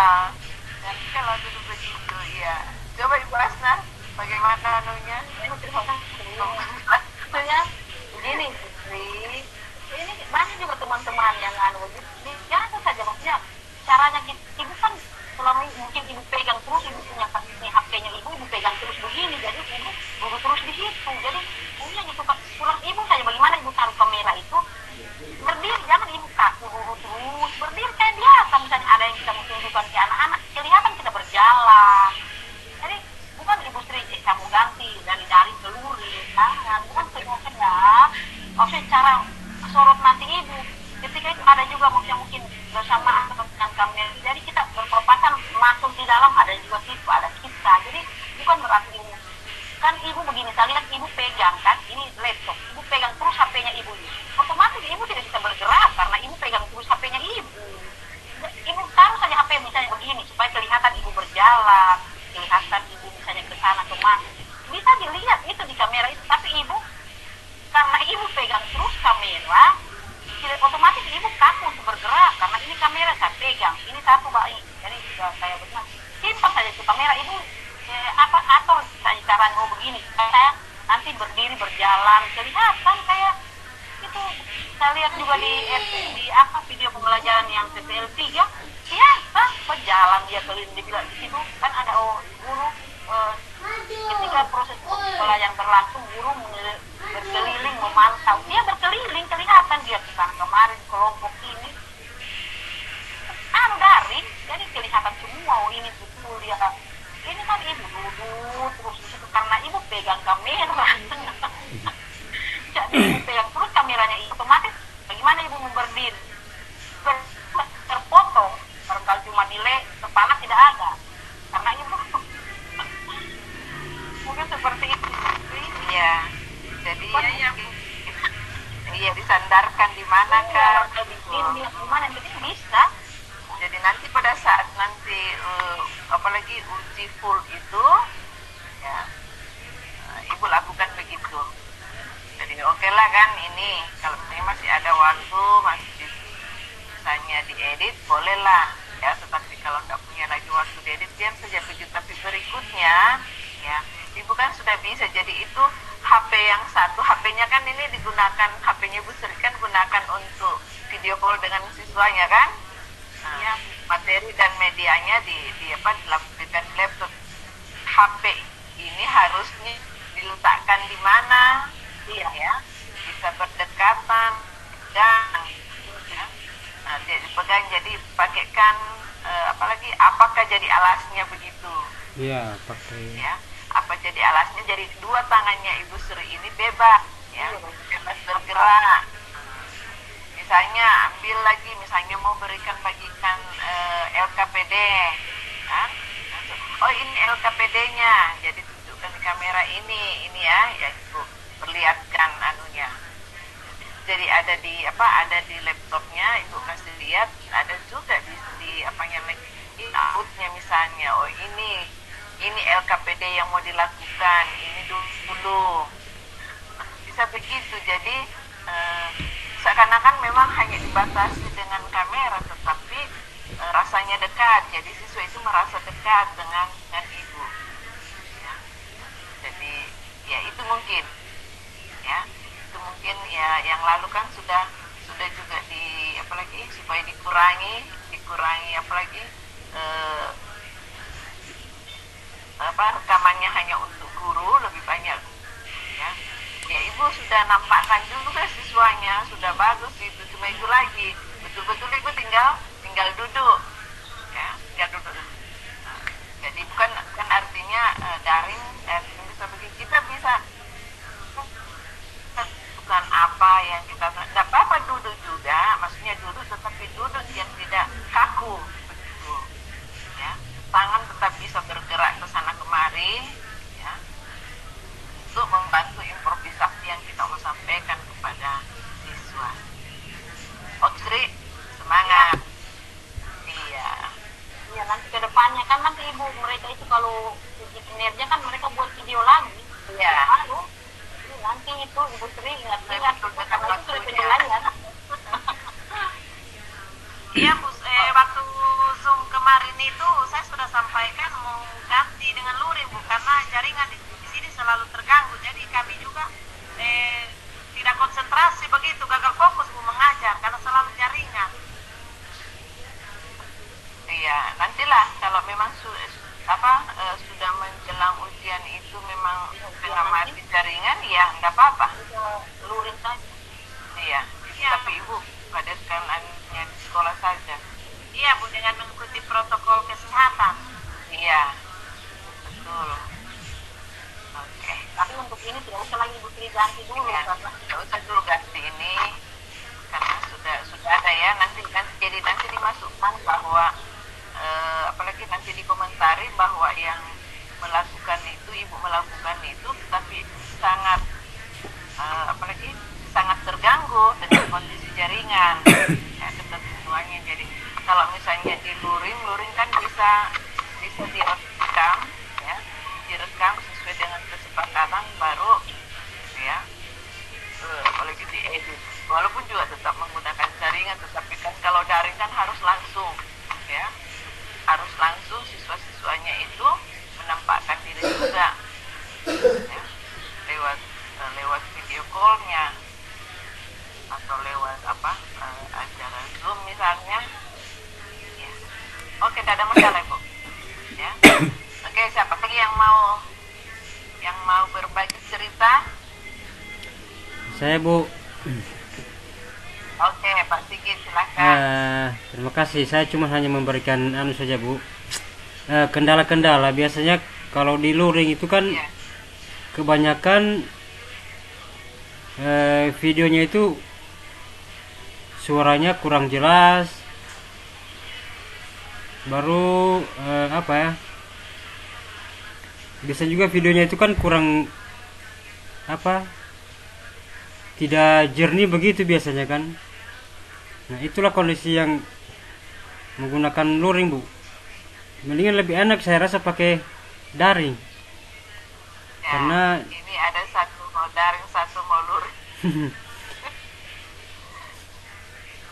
dan kalau dulu begitu ya. Coba Ibu Asna, bagaimana anunya?
terima kasih. Sebetulnya begini Sri, ini banyak juga teman-teman yang biasa saja, maksudnya caranya ibu kan selama ini mungkin ibu pegang terus, ibu punya HP-nya ibu pegang terus begini, jadi ibu duduk terus di situ, jadi punya cara sorot nanti ibu. Ketika itu ada juga mungkin bersama dengan kami, jadi kita berpapasan masuk di dalam, ada juga siswa, ada kita, jadi bukan berarti ibu kan ibu begini, saya lihat ibu pegang kan ini laptop, ibu pegang terus HP-nya ibu ini, otomatis ibu tidak bisa bergerak karena ibu pegang terus HP-nya ibu. Ibu taruh saja HP misalnya begini supaya kelihatan ibu berjalan, kelihatan ibu misalnya ke sana kemana, bisa dilihat itu di kamera itu, tapi ibu karena ibu pegang terus kamera, tidak otomatis ibu kaku untuk bergerak karena ini kamera saya pegang, ini satu baik, jadi sudah saya benar simpan saja itu kamera ibu, apa atur saya cara begini supaya saya nanti berdiri berjalan kelihatan kayak itu. Saya lihat juga di apa video pembelajaran yang TPL 3 biasa berjalan dia keliling, dibilang di situ kan ada guru ketika proses pembelajaran berlangsung guru berkeliling memantau, dia berkeliling kelihatan dia ke sana kemarin kelompok ini daring, jadi kelihatan semua ini betul dia. Ini kan ibu duduk terus di situ karena ibu pegang kamera. Jadi ibu pegang terus kameranya ibu, otomatis bagaimana ibu mau berdiri terpotong, barangkali cuma nilai kepala tidak ada karena ibu mungkin seperti itu.
Iya, jadi ya disandarkan di mana kan?
Di mana jadi bisa.
Jadi nanti pada saat nanti apalagi uji full itu ya ibu lakukan begitu. Jadi oke lah kan, ini kalau misalnya masih ada waktu, masih misalnya diedit bolehlah ya, tetapi kalau nggak punya lagi waktu diedit biar saja begitu. Tapi berikutnya ya ibu kan sudah bisa, jadi itu HP yang satu, HP-nya kan ini digunakan, HP-nya Bu Sri kan gunakan untuk video call dengan siswanya kan. Ya, materi dan medianya dilakukan di laptop. HP ini harusnya diletakkan di mana? Iya ya, bisa berdekatan dan ya. Nah, dia dipegang, jadi pakaikan apakah jadi alasnya begitu?
Iya, pakai.
Ya, apa jadi alasnya? Jadi dua tangannya Ibu Sri ini bebas, ya, bebas bergerak. Misalnya ambil lagi, misalnya mau bagikan LKPD kan? Oh ini LKPD-nya, jadi tunjukkan di kamera ini ya itu perlihatkan anunya. Jadi ada di laptopnya ibu kasih lihat, ada juga di apanya lagi, outputnya misalnya, oh ini LKPD yang mau dilakukan, ini dulu bisa begitu. Jadi seakan-akan memang hanya dibatasi dengan kamera, tetapi rasanya dekat. Jadi siswa itu merasa dekat dengan ibu. Ya. Jadi ya itu mungkin ya yang lalu kan sudah juga supaya dikurangi rekamannya hanya untuk guru lebih banyak ya. Ya ibu sudah nampakkan juga siswanya, sudah bagus itu, cuma itu lagi betul-betul ibu tinggal duduk ya, tinggal duduk. Nah, jadi bukan artinya daring bisa begini, kita bisa bukan apa yang kita tidak apa-apa duduk juga, maksudnya duduk tetapi duduk yang tidak kaku begitu ya, tangan tetap bisa bergerak ke sana kemari ya, untuk membantu improvisasi yang kita mau sampaikan kepada siswa. Sri, semangat.
Iya, nanti ke depannya kan nanti ibu mereka itu kalau uji kinerja kan mereka buat video lagi.
Iya.
Nanti itu Ibu Sri ingat-ingat karena itu sudah penilaian.
Iya Bu, waktu Zoom kemarin itu saya sudah sampaikan mau ganti dengan luring Bu, karena jaringan di sini selalu terganggu. Jadi kami juga tidak konsentrasi begitu, gagal fokus Bu mengajar karena selalu jaringan. Iya, nantilah kalau memang sudah menjelang ujian itu memang tengah mati jaringan, ya nggak apa-apa.
Luring saja.
Iya, tapi Ibu pada skalanya di sekolah saja. Iya Bu, dengan mengikuti protokol kesehatan. Iya, betul. Oke.
Tapi untuk ini tidak usah lagi Ibu Sri ganti dulu
ya,
karena
tidak usah dulu ganti ini dengan kondisi jaringan, ya, ketentuannya. Jadi kalau misalnya di luring kan bisa direkam, ya, direkam sesuai dengan kesepakatan baru, ya, apalagi diedit. Walaupun juga tetap menggunakan jaringan, tetapi kan kalau daring kan harus langsung, ya, harus langsung siswa-siswanya itu menampakkan diri juga, ya, lewat video call-nya atau lewat acara Zoom misalnya, ya. Oke, tidak ada masalah, Bu, ya. Oke, siapa lagi yang mau berbagi cerita?
Saya, Bu.
Oke, Pak Sigit, silakan.
Terima kasih. Saya cuma hanya memberikan saja, Bu. Kendala-kendala biasanya kalau di luring itu kan
Ya.
kebanyakan videonya itu suaranya kurang jelas. Baru bisa juga videonya itu kan kurang tidak jernih begitu biasanya kan. Nah, itulah kondisi yang menggunakan luring, Bu. Mendingan lebih enak saya rasa pakai daring.
Ya,
Karena
ini ada satu mau daring, satu mau luring.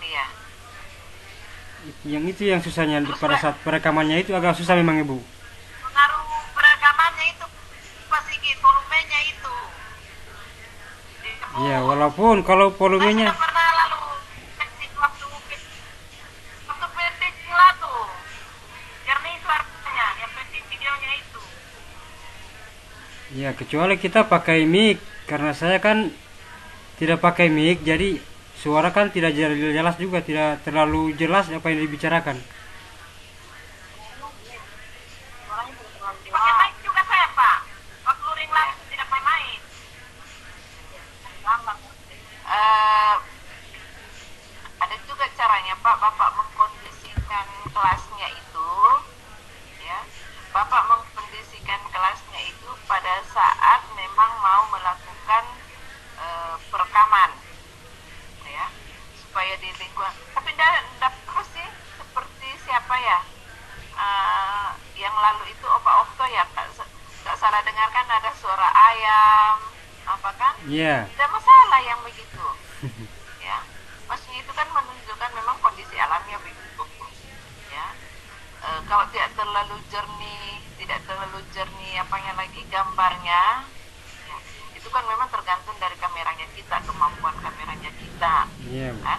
Iya.
yang itu yang susahnya pada saat perekamannya itu agak susah memang, Ibu.
Pengaruh perekamannya itu Pak Sigit, volumenya itu.
Ya, walaupun kalau volumenya
Saya pernah lalu waktu pendek lah tuh. Jernih suaranya, yang penting videonya itu.
ya kecuali kita pakai mic, karena saya kan tidak pakai mic, jadi suara kan tidak jelas juga, tidak terlalu jelas apa yang dibicarakan.
Suaranya juga terlalu
Pakai
jelas.
mic juga saya, Pak. Waktu luring lah tidak pakai mic.
Gampang.
Eh, ada juga caranya, Pak. Bapak mengkondisikan kelasnya itu, ya. Bapak mengkondisikan kelasnya itu pada saat memang mau melakukan perekaman, ya, supaya di lingkungan. Tapi tidak perlu sih seperti siapa ya? Yang lalu itu Opa Okto ya, nggak salah dengar kan ada suara ayam, apa kan?
Iya.
Tidak masalah yang begitu, ya. Maksudnya itu kan menunjukkan memang kondisi alamnya begitu, ya. Kalau tidak terlalu jernih apanya lagi gambarnya, ya, itu kan memang tergantung dari kameranya kita, kemampuan kameranya kita,
Iya, Bu.
kan.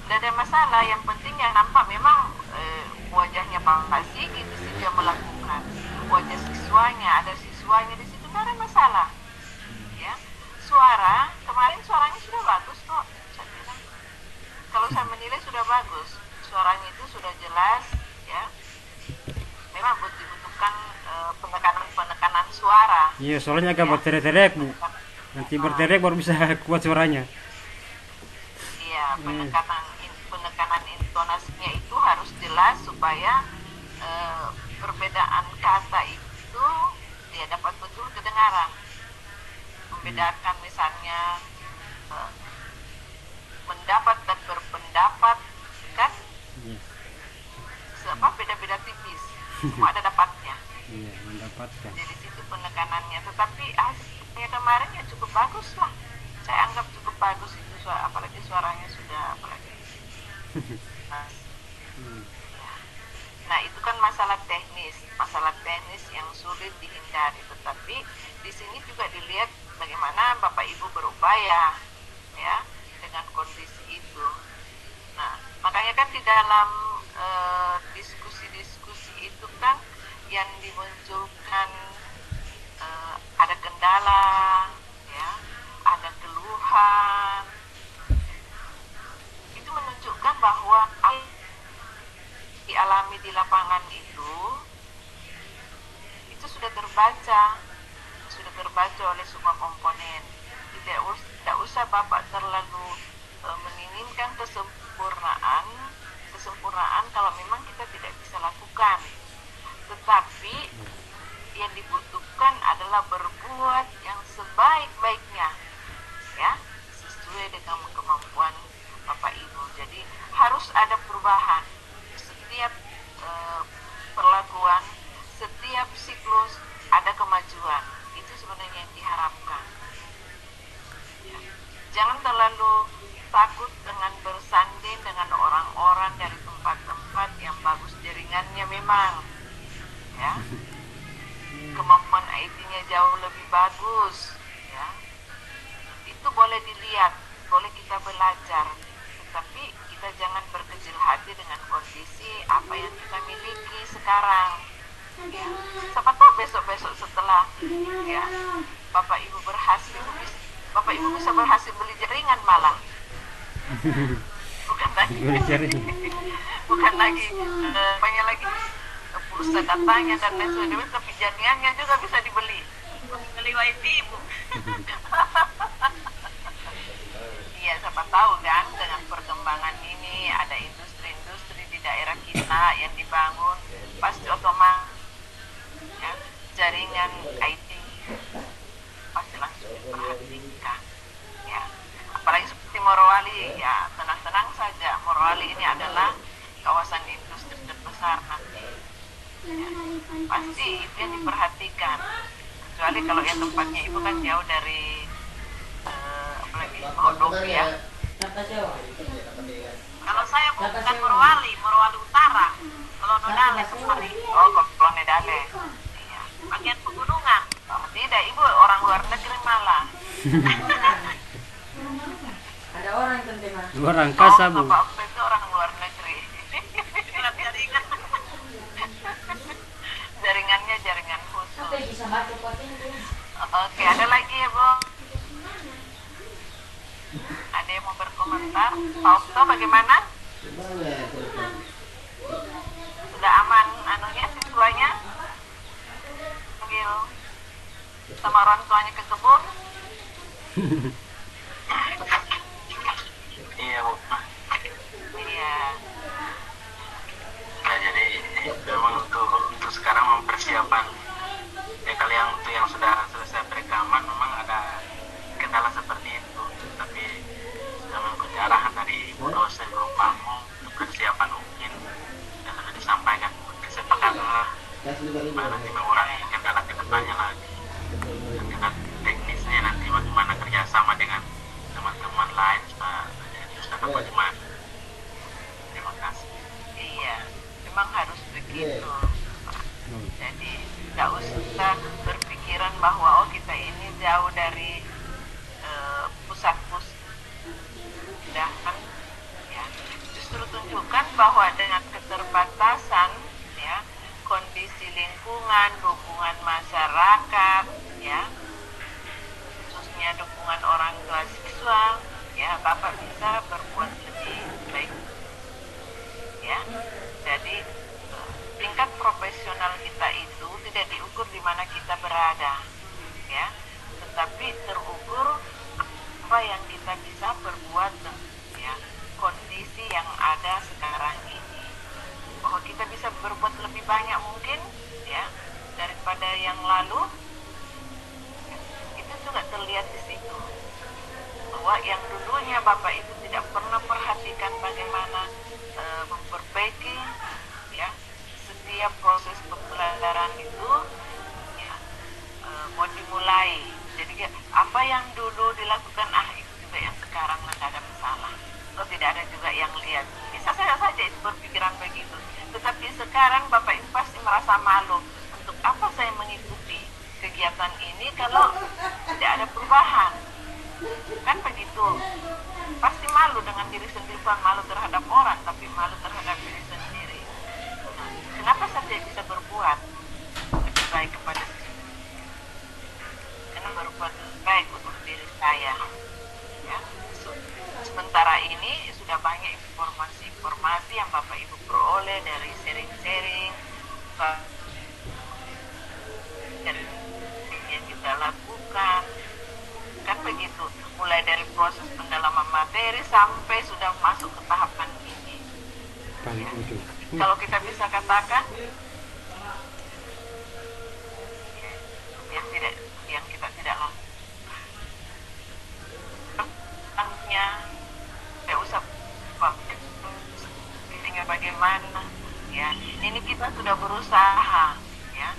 Tidak ada masalah, yang penting yang nampak memang wajahnya Pak Sigit di situ yang melakukan, wajah siswanya, ada siswanya di situ, tidak ada masalah, ya. Kemarin suaranya sudah bagus kok, saya bilang. Kalau saya menilai sudah bagus, suaranya itu sudah jelas, ya. Memang dibutuhkan penekanan suara.
Iya, soalnya agak berteriak-teriak, Bu. Nanti berteriak baru bisa kuat suaranya.
Iya, penekanan intonasinya itu harus jelas supaya perbedaan kata itu dia dapat betul kedengaran. Membedakan misalnya mendapat dan berpendapat, kan
Iya,
beda-beda tipis, semua ada dapatnya.
iya, mendapatkan.
Jadi situ penekanannya, tetapi hasilnya kemarin ya cukup bagus lah. Saya anggap cukup bagus itu, apalagi suaranya sudah apalagi. Nah, itu kan masalah teknis yang sulit dihindari. Tetapi di sini juga dilihat bagaimana Bapak Ibu berupaya, ya, dengan kondisi itu. Nah, makanya kan di dalam diskusi-diskusi itu kan yang dimunculkan ada kendala, ya, ada keluhan. Itu menunjukkan bahwa dialami di lapangan itu sudah terbaca oleh semua komponen. Tidak usah Bapak terlalu menginginkan kesempurnaan kalau memang kita tidak bisa lakukan. Tetapi yang dibutuhkan adalah berbuat yang sebaik-baiknya, ya, sesuai dengan kemampuan jangan terlalu takut dengan bersanding dengan orang-orang dari tempat-tempat yang bagus jaringannya memang, ya. Kemampuan IT-nya jauh lebih bagus, ya. Itu boleh dilihat, boleh kita belajar, tetapi kita jangan berkecil hati dengan kondisi apa yang kita miliki sekarang. Ya. Siapa tahu besok-besok setelah ya Bapak Ibu bisa berhasil beli jaringan malah. Bukan lagi bukan lagi banyak lagi pulsa datanya dan lain sebagainya, tapi jaringannya juga bisa dibeli. Beli wifi Ibu. Iya, siapa tahu kan dengan perkembangan ini ada industri-industri di daerah kita yang dibangun, pasti otomatis ya, jaringan IT pasti langsung diperhatikan, ya. Apalagi seperti Morowali, ya tenang-tenang saja. Morowali ini adalah kawasan industri terbesar nanti, ya. Pasti itu yang diperhatikan. Kecuali kalau yang tempatnya Ibu kan jauh dari apalagi Modok, ya. Kalau saya bukan Morowali Utara, kalau Nodale kemari. Oh, kalau Nodale. Iya, bagian pegunungan. Oh, tidak, Ibu orang luar negeri malah.
Ada orang tentu mah.
Orang kasa, Bu.
Bapak itu orang luar negeri. Jaringannya jaringan khusus.
Tapi bisa baca potin tuh.
Oke, ada lagi ya, Bu? Ada yang mau berkomentar? Pak Okto bagaimana? Sudah aman anunya, siswanya? Panggil sama orang tuanya ke kebun?
Iya, Bu.
Iya.
Nah, jadi memang untuk sekarang mempersiapkan ya kalian untuk yang sudah selesai perekaman memang ada kendala seperti itu, tapi sudah mengikuti arahan dari ibu dosen berupa untuk persiapan mungkin yang sudah disampaikan kesepakatan supaya nanti mengurangi kendala ke depannya lagi. Dan tingkat teknisnya nanti bagaimana kerjasama dengan teman-teman lain supaya bisa bagaimana. Terima kasih.
Iya, memang harus begitu. Jadi tidak usah berpikiran bahwa kita ini jauh dari pusat-pusat. Kan, ya. Justru tunjukkan bahwa dengan keterbatasan, ya, kondisi lingkungan, dukungan masyarakat, ya, khususnya dukungan orang tua siswa, ya, Bapak bisa berbuat lebih baik. Ya, jadi tingkat profesional kita itu tidak diukur di mana kita berada, ya, tetapi terukur apa yang kita bisa perbuat, ya, kondisi yang ada sekarang ini, bahwa kita bisa berbuat lebih banyak mungkin, ya, daripada yang lalu. Itu juga terlihat di situ bahwa yang dulunya Bapak itu tidak pernah perhatikan bagaimana memperbaiki, ya, setiap proses pembelajaran itu, ya, mau dimulai. Jadi apa yang dulu dilakukan, itu juga yang sekarang tidak ada masalah. Atau tidak ada juga yang lihat. Bisa saja itu berpikiran begitu. Tetapi sekarang Bapak Ibu pasti merasa malu. Untuk apa saya mengikuti kegiatan ini kalau tidak ada perubahan? Kan begitu. Pasti malu dengan diri sendiri, bukan malu terhadap orang, tapi malu terhadap diri sendiri. Kenapa saya tidak bisa berbuat lebih baik kepada siswa? Karena berbuat lebih baik untuk diri saya. Ya. Sementara ini sudah banyak informasi-informasi yang Bapak Ibu peroleh dari sharing-sharing, dari yang kita lakukan. Kan begitu, mulai dari proses pendalaman materi sampai sudah masuk ke tahapan ini. Ya. Kalau kita bisa katakan, yang kita tidak lakukan, tidak usah tinggal bagaimana, ya. Ini kita sudah berusaha, ya.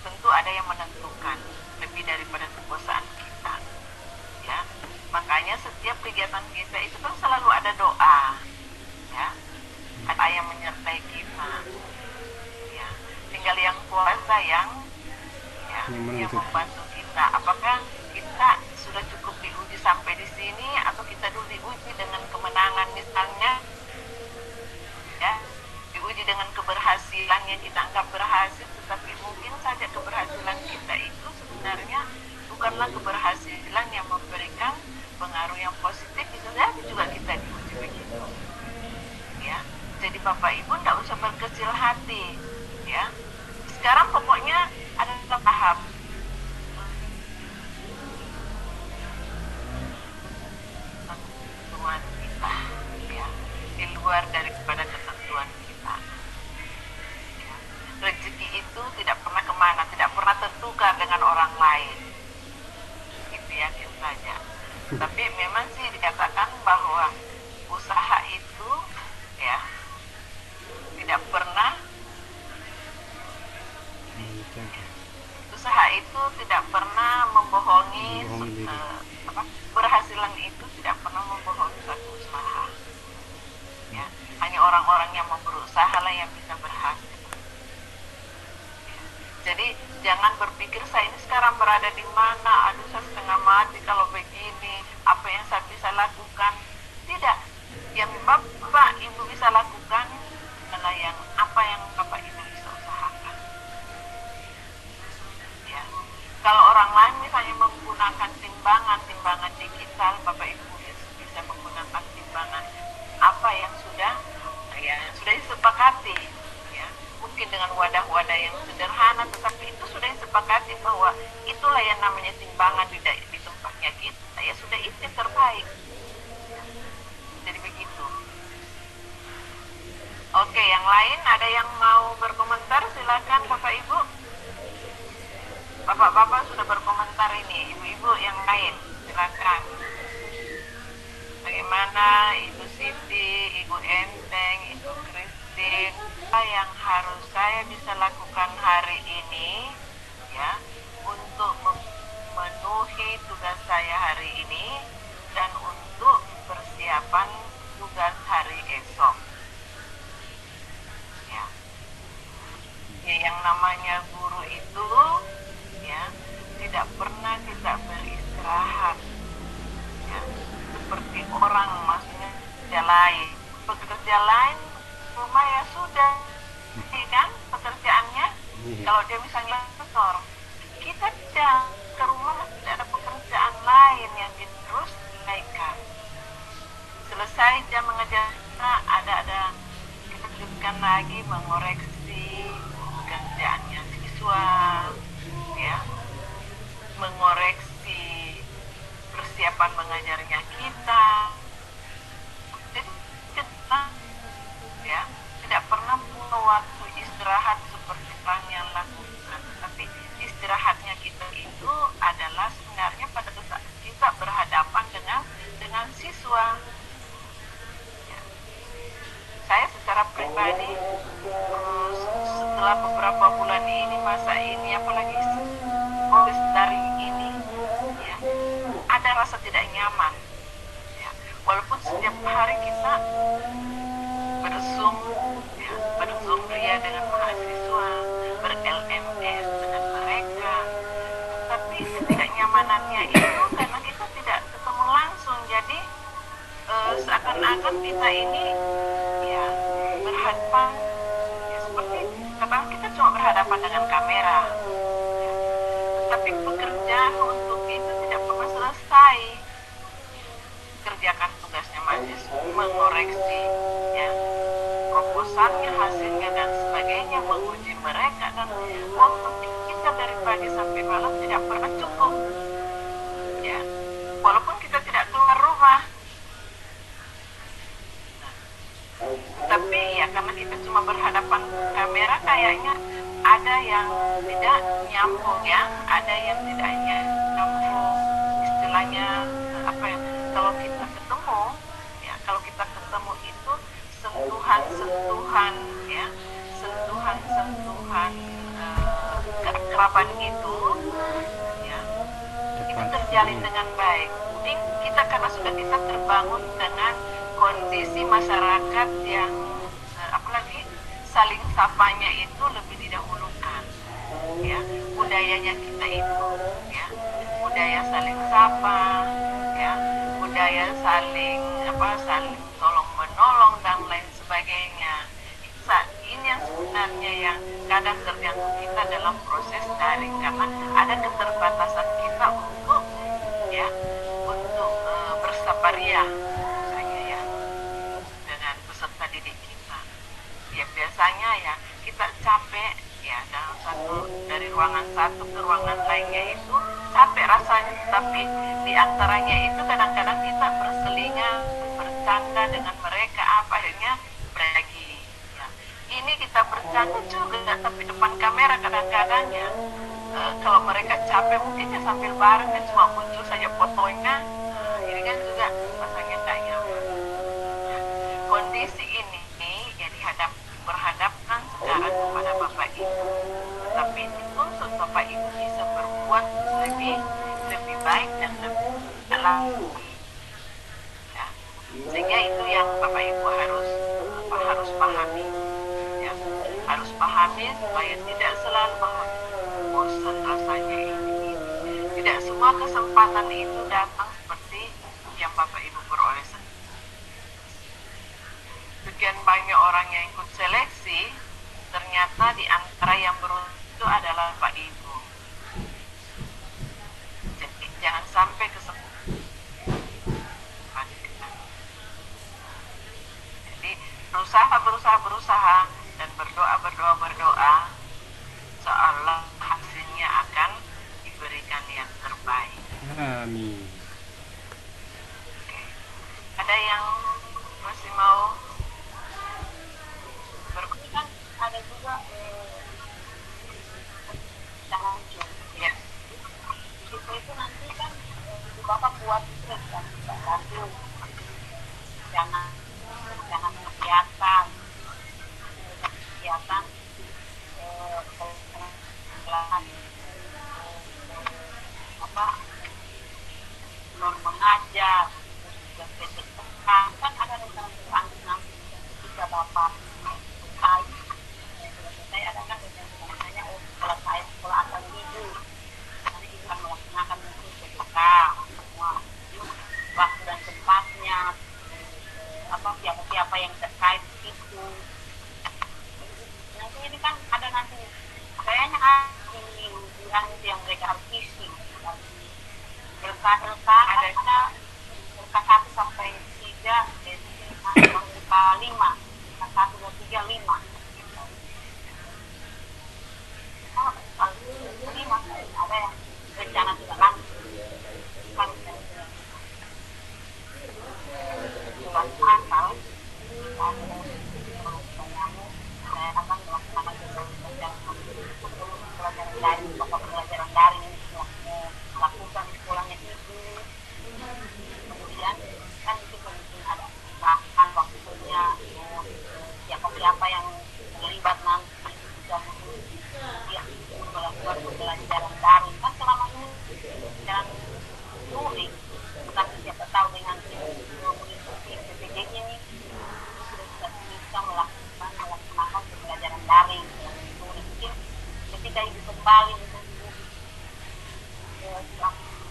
Tentu ada yang menentukan lebih daripada kekuasaan kita, ya. Makanya makanya setiap kegiatan kita itu kan selalu ada doa, ya, ada yang menyertai kita, ya. Tinggal yang kuasa yang yang membantu kita. Apakah kita sudah cukup diuji sampai di sini, atau kita dulu diuji dengan kemenangan misalnya, ya, diuji dengan keberhasilan yang kita anggap berhasil, tetapi mungkin saja keberhasilan kita itu sebenarnya bukanlah keberhasilan yang memberikan pengaruh yang positif. Bisa jadi juga kita diuji begitu, ya. Jadi Bapak Ibu tidak usah berkecil hati, ya. Sekarang pokoknya ada tahap ketentuan kita, ya, di luar daripada ketentuan kita, ya. Rezeki itu tidak pernah kemana, tidak pernah tertukar dengan orang lain, itu yakin saja. Tapi memang sih dikatakan bahwa usaha itu, ya, tidak pernah, usaha itu tidak pernah membohongi, berhasilan itu tidak pernah membohongi suatu usaha, ya. Hanya orang-orang yang mau berusaha lah yang bisa berhasil, ya. Jadi jangan berpikir saya ini sekarang berada di mana, aduh saya setengah mati kalau begini, apa yang saya bisa lakukan. Tidak, yang Bapak Ibu bisa lakukan adalah yang apa yang Bapak Ibu bisa usahakan, ya. Kalau orang lain misalnya menggunakan timbangan digital, Bapak Ibu bisa menggunakan timbangan apa yang sudah disepakati, ya. Mungkin dengan wadah-wadah yang sederhana, tetapi itu sudah disepakati bahwa itulah yang namanya timbangan di tempatnya kita, ya sudah itu yang terbaik, ya. Jadi begitu. Oke, yang lain ada yang mau berkomentar? Silakan Bapak Ibu. Bapak-bapak sudah berkomentar ini, ibu-ibu yang lain silakan. Bagaimana Ibu Siti, Ibu Enteng, Ibu Christine, apa yang harus saya bisa lakukan hari ini, ya, untuk memenuhi tugas saya hari ini dan untuk persiapan tugas hari esok, ya. Ya, yang namanya guru itu, ya, tidak pernah kita beristirahat, ya, seperti orang, maksudnya pekerja lain rumah ya sudah, ya kan, pekerjaannya. Kalau dia misalnya kantor, kita tidak, ke rumah masih tidak ada pekerjaan lain yang kita terus naikkan. Selesai jam mengajar, ada kita lanjutkan lagi mengoreksi pekerjaannya siswa, ya, mengoreksi persiapan mengajarnya kita. Jadi kita, ya, tidak pernah punya waktu istirahat seperti orang yang lakukan, tapi istirahatnya kita itu adalah sebenarnya pada saat kita berhadapan dengan siswa, ya. Saya secara pribadi setelah beberapa bulan ini, masa ini, apalagi daring ini, ya, ada rasa tidak nyaman, ya. Walaupun setiap hari kita berzoom, ya, berzoom ria dengan mahasiswa, ber-LMS dengan mereka, tapi ketidaknyamanannya itu karena kita tidak ketemu langsung. Jadi seakan-akan kita ini, ya, berhadapan, ya, seperti kadang kita cuma berhadapan dengan kamera, ya. Tapi pekerjaan untuk itu tidak pernah selesai. Kerjakan tugasnya mahasiswa, mengoreksi, ya, proposalnya, hasilnya dan sebagainya, menguji mereka, dan waktu kita dari pagi sampai malam tidak pernah cukup, ya, walaupun kita tidak keluar rumah. Tapi ya karena kita cuma berhadapan kamera, kayaknya ada yang tidak nyambung, ya, ada yang tidak nyambung, istilahnya apa ya, kalau kita ketemu, ya, kalau kita ketemu itu sentuhan-sentuhan, ya, sentuhan-sentuhan keakraban itu, ya, itu terjalin dengan baik. Jadi kita kita karena sudah kita terbangun dengan kondisi masyarakat yang apalagi saling sapanya itu lebih didahulukan, ya, budayanya kita itu, ya, budaya saling sapa, ya, budaya saling saling tolong menolong dan lain sebagainya. Ini yang sebenarnya yang kadang terganggu kita dalam proses daring karena ada keterbatasan kita untuk bersabaria misalnya ya dengan peserta didik kita. Ya biasanya ya kita capek ya dari ruangan satu ke ruangan lainnya itu capek rasanya, tapi di antaranya itu kadang-kadang kita berselingan bercanda dengan mereka akhirnya berbagi. Ini kita bercanda juga, tapi depan kamera kadang-kadang ya kalau mereka capek mungkin ya sambil bareng dan cuma muncul saja fotonya, ini kan juga rasanya tak nyaman. Kondisi ini ya berhadapkan sekarang kepada Bapak Ibu, tetapi dituntut Bapak Ibu bisa berbuat lebih baik dan lebih dalam. Ya. Sehingga itu yang Bapak Ibu harus pahami. Harus pahami supaya tidak selalu bosan rasanya ini. Tidak semua kesempatan itu datang seperti yang Bapak Ibu peroleh sendiri. Sekian banyak orang yang ikut seleksi, ternyata di antara yang beruntung itu adalah Bapak Ibu. Jadi jangan sampai kesempatan. Jadi berusaha dan berdoa seolah hasilnya akan diberikan yang terbaik.
Amin.
Oke. Ada yang masih mau
kan ada juga jangan
ya.
itu nanti kan Bapak buat itu kan bantu jangan kegiatan mengajar dan PTK kan ada rencana nanti jika Bapak selesai ada kan rencananya selesai sekolah asal ibu nanti ibu akan melaksanakan mungkin PTK semua waktu dan tempatnya siapa yang terkait itu nanti ini kan ada nanti kayaknya ini bilang yang mereka harus isi LK ada LK 1 sampai 3 LK 5 LK 1, 2, 3, 5 ada yang rencana tidak langsung bulan asal saya akan melaksanakan pelajaran daring lakukan sekolahnya ibu kemudian kan itu mungkin ada bahkan waktunya siapa yang terlibat nanti bisa melakukan pembelajaran daring kan selama ini jalan luring tapi siapa tahu dengan mengikuti PPDG ini sudah bisa melaksanakan pembelajaran daring mungkin ketika ibu kembali untuk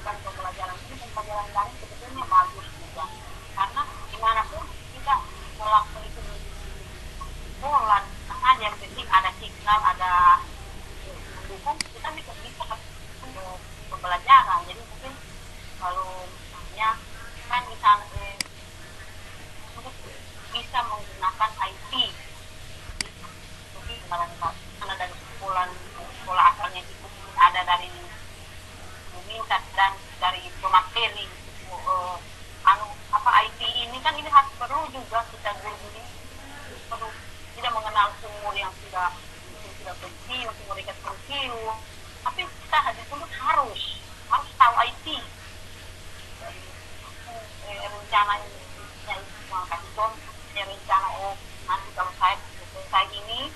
melakukan pembelajaran daring sebetulnya bagus juga karena dimanapun kita melakukan itu bulan aja yang penting ada signal ada mendukung kita bisa pembelajaran jadi mungkin kalau misalnya kan bisa menggunakan IT mungkin karena dari sekolah asalnya itu ada dari minta dan dari pemateri IT ini kan ini harus perlu juga kita guru perlu tidak mengenal umur yang sudah pensiun umur dekat pensiun tapi kita harus tahu IT rencananya kasih contoh rencana nanti kalau saya selesai ini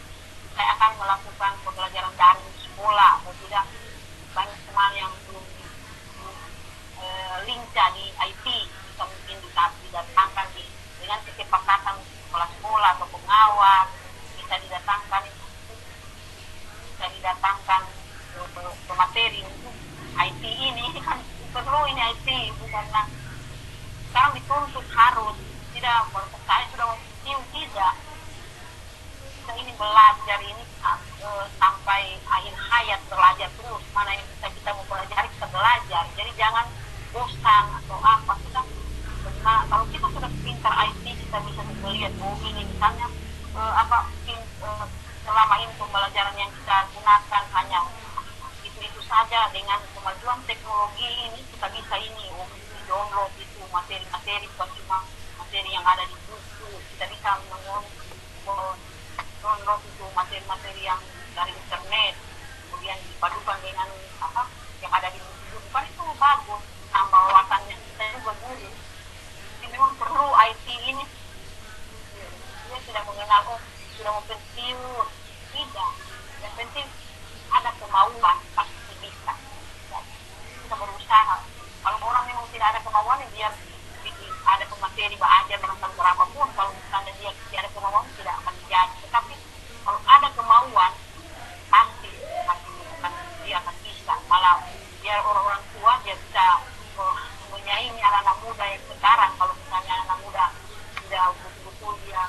saya akan melakukan pembelajaran daring sekolah atau tidak banyak teman yang belum lincah di IT menuntut harus, tidak, kalau saya sudah mau tidak. Kita ini belajar ini sampai akhir hayat, belajar terus. Mana yang bisa kita mau pelajari, kita belajar. Jadi jangan bosan atau apa. Kalau kita sudah pintar IT, kita bisa melihat ini misalnya selama ini pembelajaran yang kita gunakan hanya itu saja. Dengan kemajuan teknologi ini kita bisa download itu materi-materi, bukan cuma materi yang ada di buku. Kita bisa download itu materi-materi yang dari internet, kemudian dipadukan dengan yang ada di buku. Bukan itu bagus, nambah wawasannya kita juga guru. Jadi memang perlu IT ini. Dia tidak mengenal sudah mau pensiun, tidak. Yang penting ada kemauan, pasti bisa. Kita berusaha. Kalau orang memang tidak ada kemauan, dia ada pemateri belajar dengan berapapun. Kalau misalnya dia tidak ada kemauan, tidak akan jadi. Tetapi kalau ada kemauan, pasti dia akan bisa. Malah biar orang-orang tua dia bisa menyaingi anak-anak muda yang sekarang. Kalau misalnya anak muda sudah betul-betul dia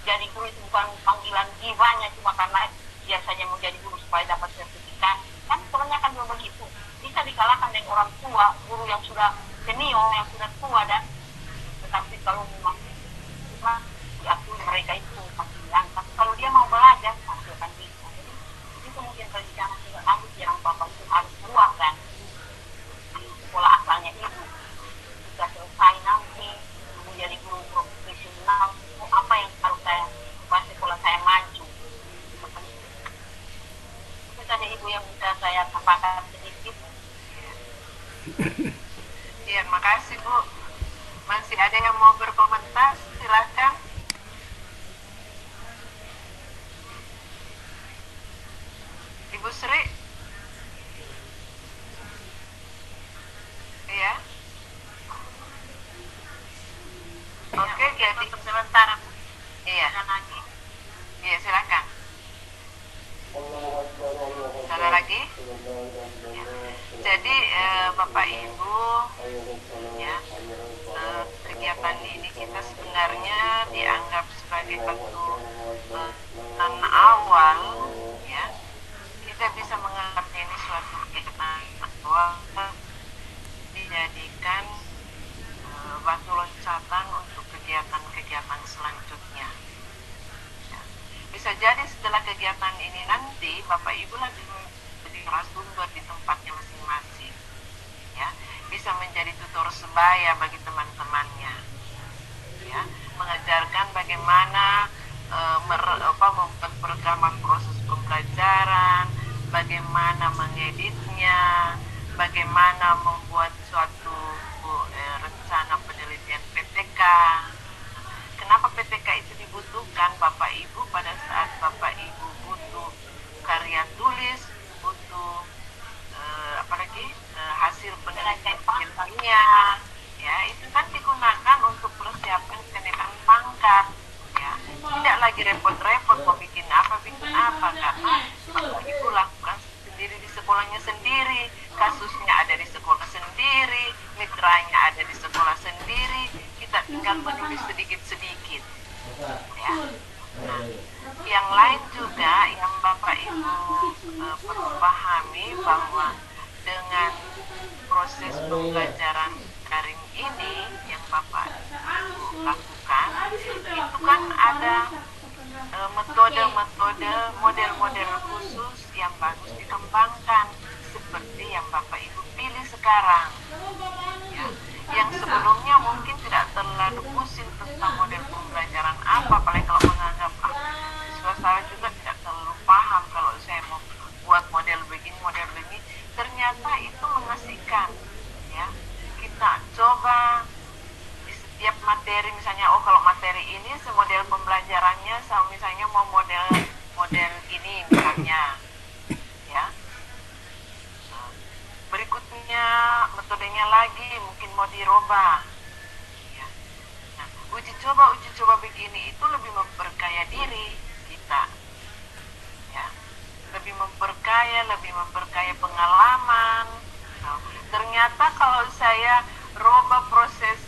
jadi guru itu bukan panggilan jiwanya, cuma karena biasanya mau jadi guru supaya dapat sertifikat. Kan kebanyakan juga begitu. Bisa dikalahkan dengan orang tua, guru yang sudah senior, yang sudah tua dan tetapi kalau memang diakui mereka itu panggilan. Tapi kalau dia mau belajar, pasti akan bisa. Jadi itu kemudian kalau jangan tinggal lanjut yang bapak itu harus keluarkan di sekolah asalnya ibu. Jika selesai nanti menjadi guru profesional, apa yang harus saya buat sekolah saya maju. Itu saja ibu yang bisa saya sampaikan sedikit.
Iya, makasih Bu. Masih ada yang mau berkomentar? Silakan. Ibu Sri. Iya. Oke, jadi
Sebentar,
iya.
lagi.
Iya, silakan. Ada lagi? Ya. Jadi Bapak Ibu, ya, kegiatan ini kita sebenarnya dianggap sebagai batu awal, ya. Kita bisa menganggap ini suatu kegiatan awal dijadikan batu loncatan untuk kegiatan-kegiatan selanjutnya. Ya. Bisa jadi setelah kegiatan ini nanti Bapak Ibu lagi menjadi narasumber di tempatnya masing-masing, ya, bisa menjadi tutor sebaya bagi teman-temannya, ya, mengajarkan bagaimana membuat perekaman proses pembelajaran, bagaimana mengeditnya, bagaimana membuat suatu rencana penelitian PTK. Kenapa PTK itu dibutuhkan Bapak Ibu pada saat Bapak Ibu butuh karya tulis, butuh hasil penelitiannya, ya, itu kan digunakan untuk persiapan kenaikan pangkat, ya. Tidak lagi repot-repot mau bikin apa karena Bapak Ibu lakukan sendiri di sekolahnya sendiri, kasusnya ada di sekolah sendiri, mitranya ada di sekolah sendiri, kita tinggal menulis sedikit-sedikit, ya. Nah, yang lain juga yang Bapak Ibu perlu pahami bahwa dengan proses pembelajaran daring ini yang Bapak Ibu lakukan, itu kan ada metode-metode, model-model khusus yang bagus dikembangkan seperti yang Bapak Ibu pilih sekarang, ya. Yang sebelumnya mungkin tidak terlalu pusing tentang model pembelajaran apa, apalagi kalau menganggap siswa saya juga tidak terlalu paham kalau saya mau buat model begini. Ternyata itu mengasihkan, ya. Kita coba di setiap materi, misalnya kalau materi ini semodel pembelajarannya sama, misalnya mau model ini misalnya, ya. Berikutnya metodenya lagi mungkin mau dirubah, ya. Nah, uji coba begini itu lebih memperkaya diri kita, ya, lebih memperkaya pengalaman. Nah, ternyata kalau saya rubah proses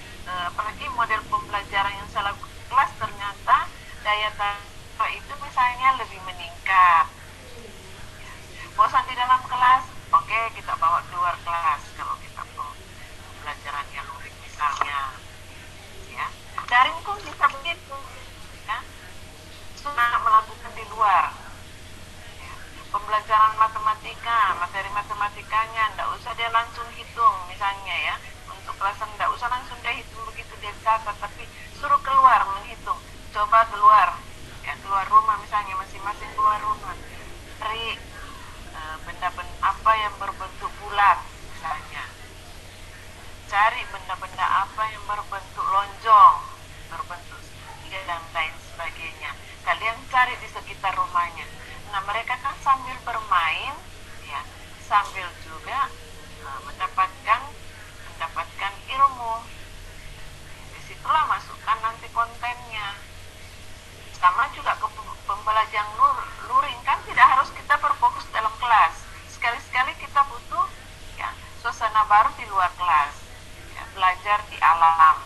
alam.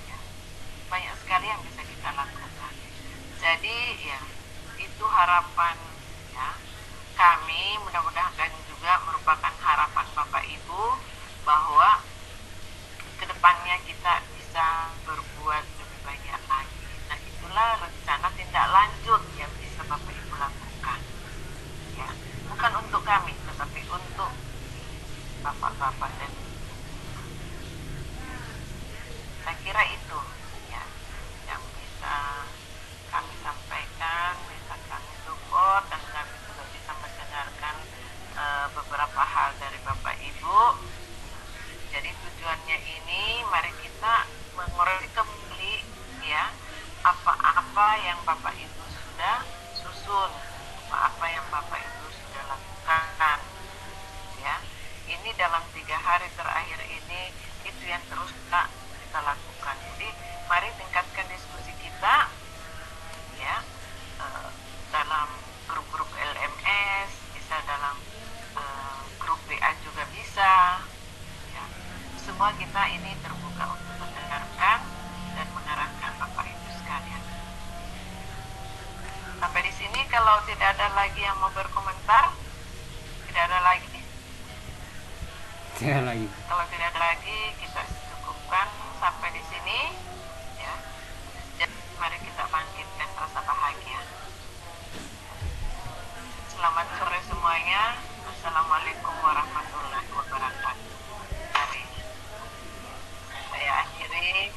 Ya, banyak sekali yang bisa kita lakukan. Jadi ya itu harapan ya kami, mudah-mudahan juga merupakan harapan Bapak Ibu bahwa kedepannya kita bisa berbuat lebih banyak lagi. Nah itulah rencana tindak lanjut yang bisa Bapak Ibu lakukan. Ya, bukan untuk kami, tetapi untuk bapak-bapak dan saya kira itu ya yang bisa kami sampaikan, bisa kami support dan kami juga bisa mendengarkan beberapa hal dari Bapak Ibu. Jadi tujuannya ini mari kita mengoreksi kembali ya apa-apa yang Bapak Ibu sudah susun, apa yang Bapak Ibu sudah lakukan ya. Ini dalam 3 hari terakhir ini itu yang terus kita lakukan. Jadi mari tingkatkan diskusi kita ya dalam grup-grup LMS, bisa dalam grup WA juga bisa ya. Semua kita ini terbuka untuk mendengarkan dan mengarahkan Bapak Ibu sekalian. Sampai di sini kalau tidak ada lagi yang mau berkomentar, tidak ada lagi.
Tidak lagi.
Kalau tidak ada lagi, kita cukupkan sampai di sini ya. Jadi mari kita bangkitkan rasa bahagia. Selamat sore semuanya. Assalamualaikum warahmatullahi wabarakatuh. Mari saya akhiri.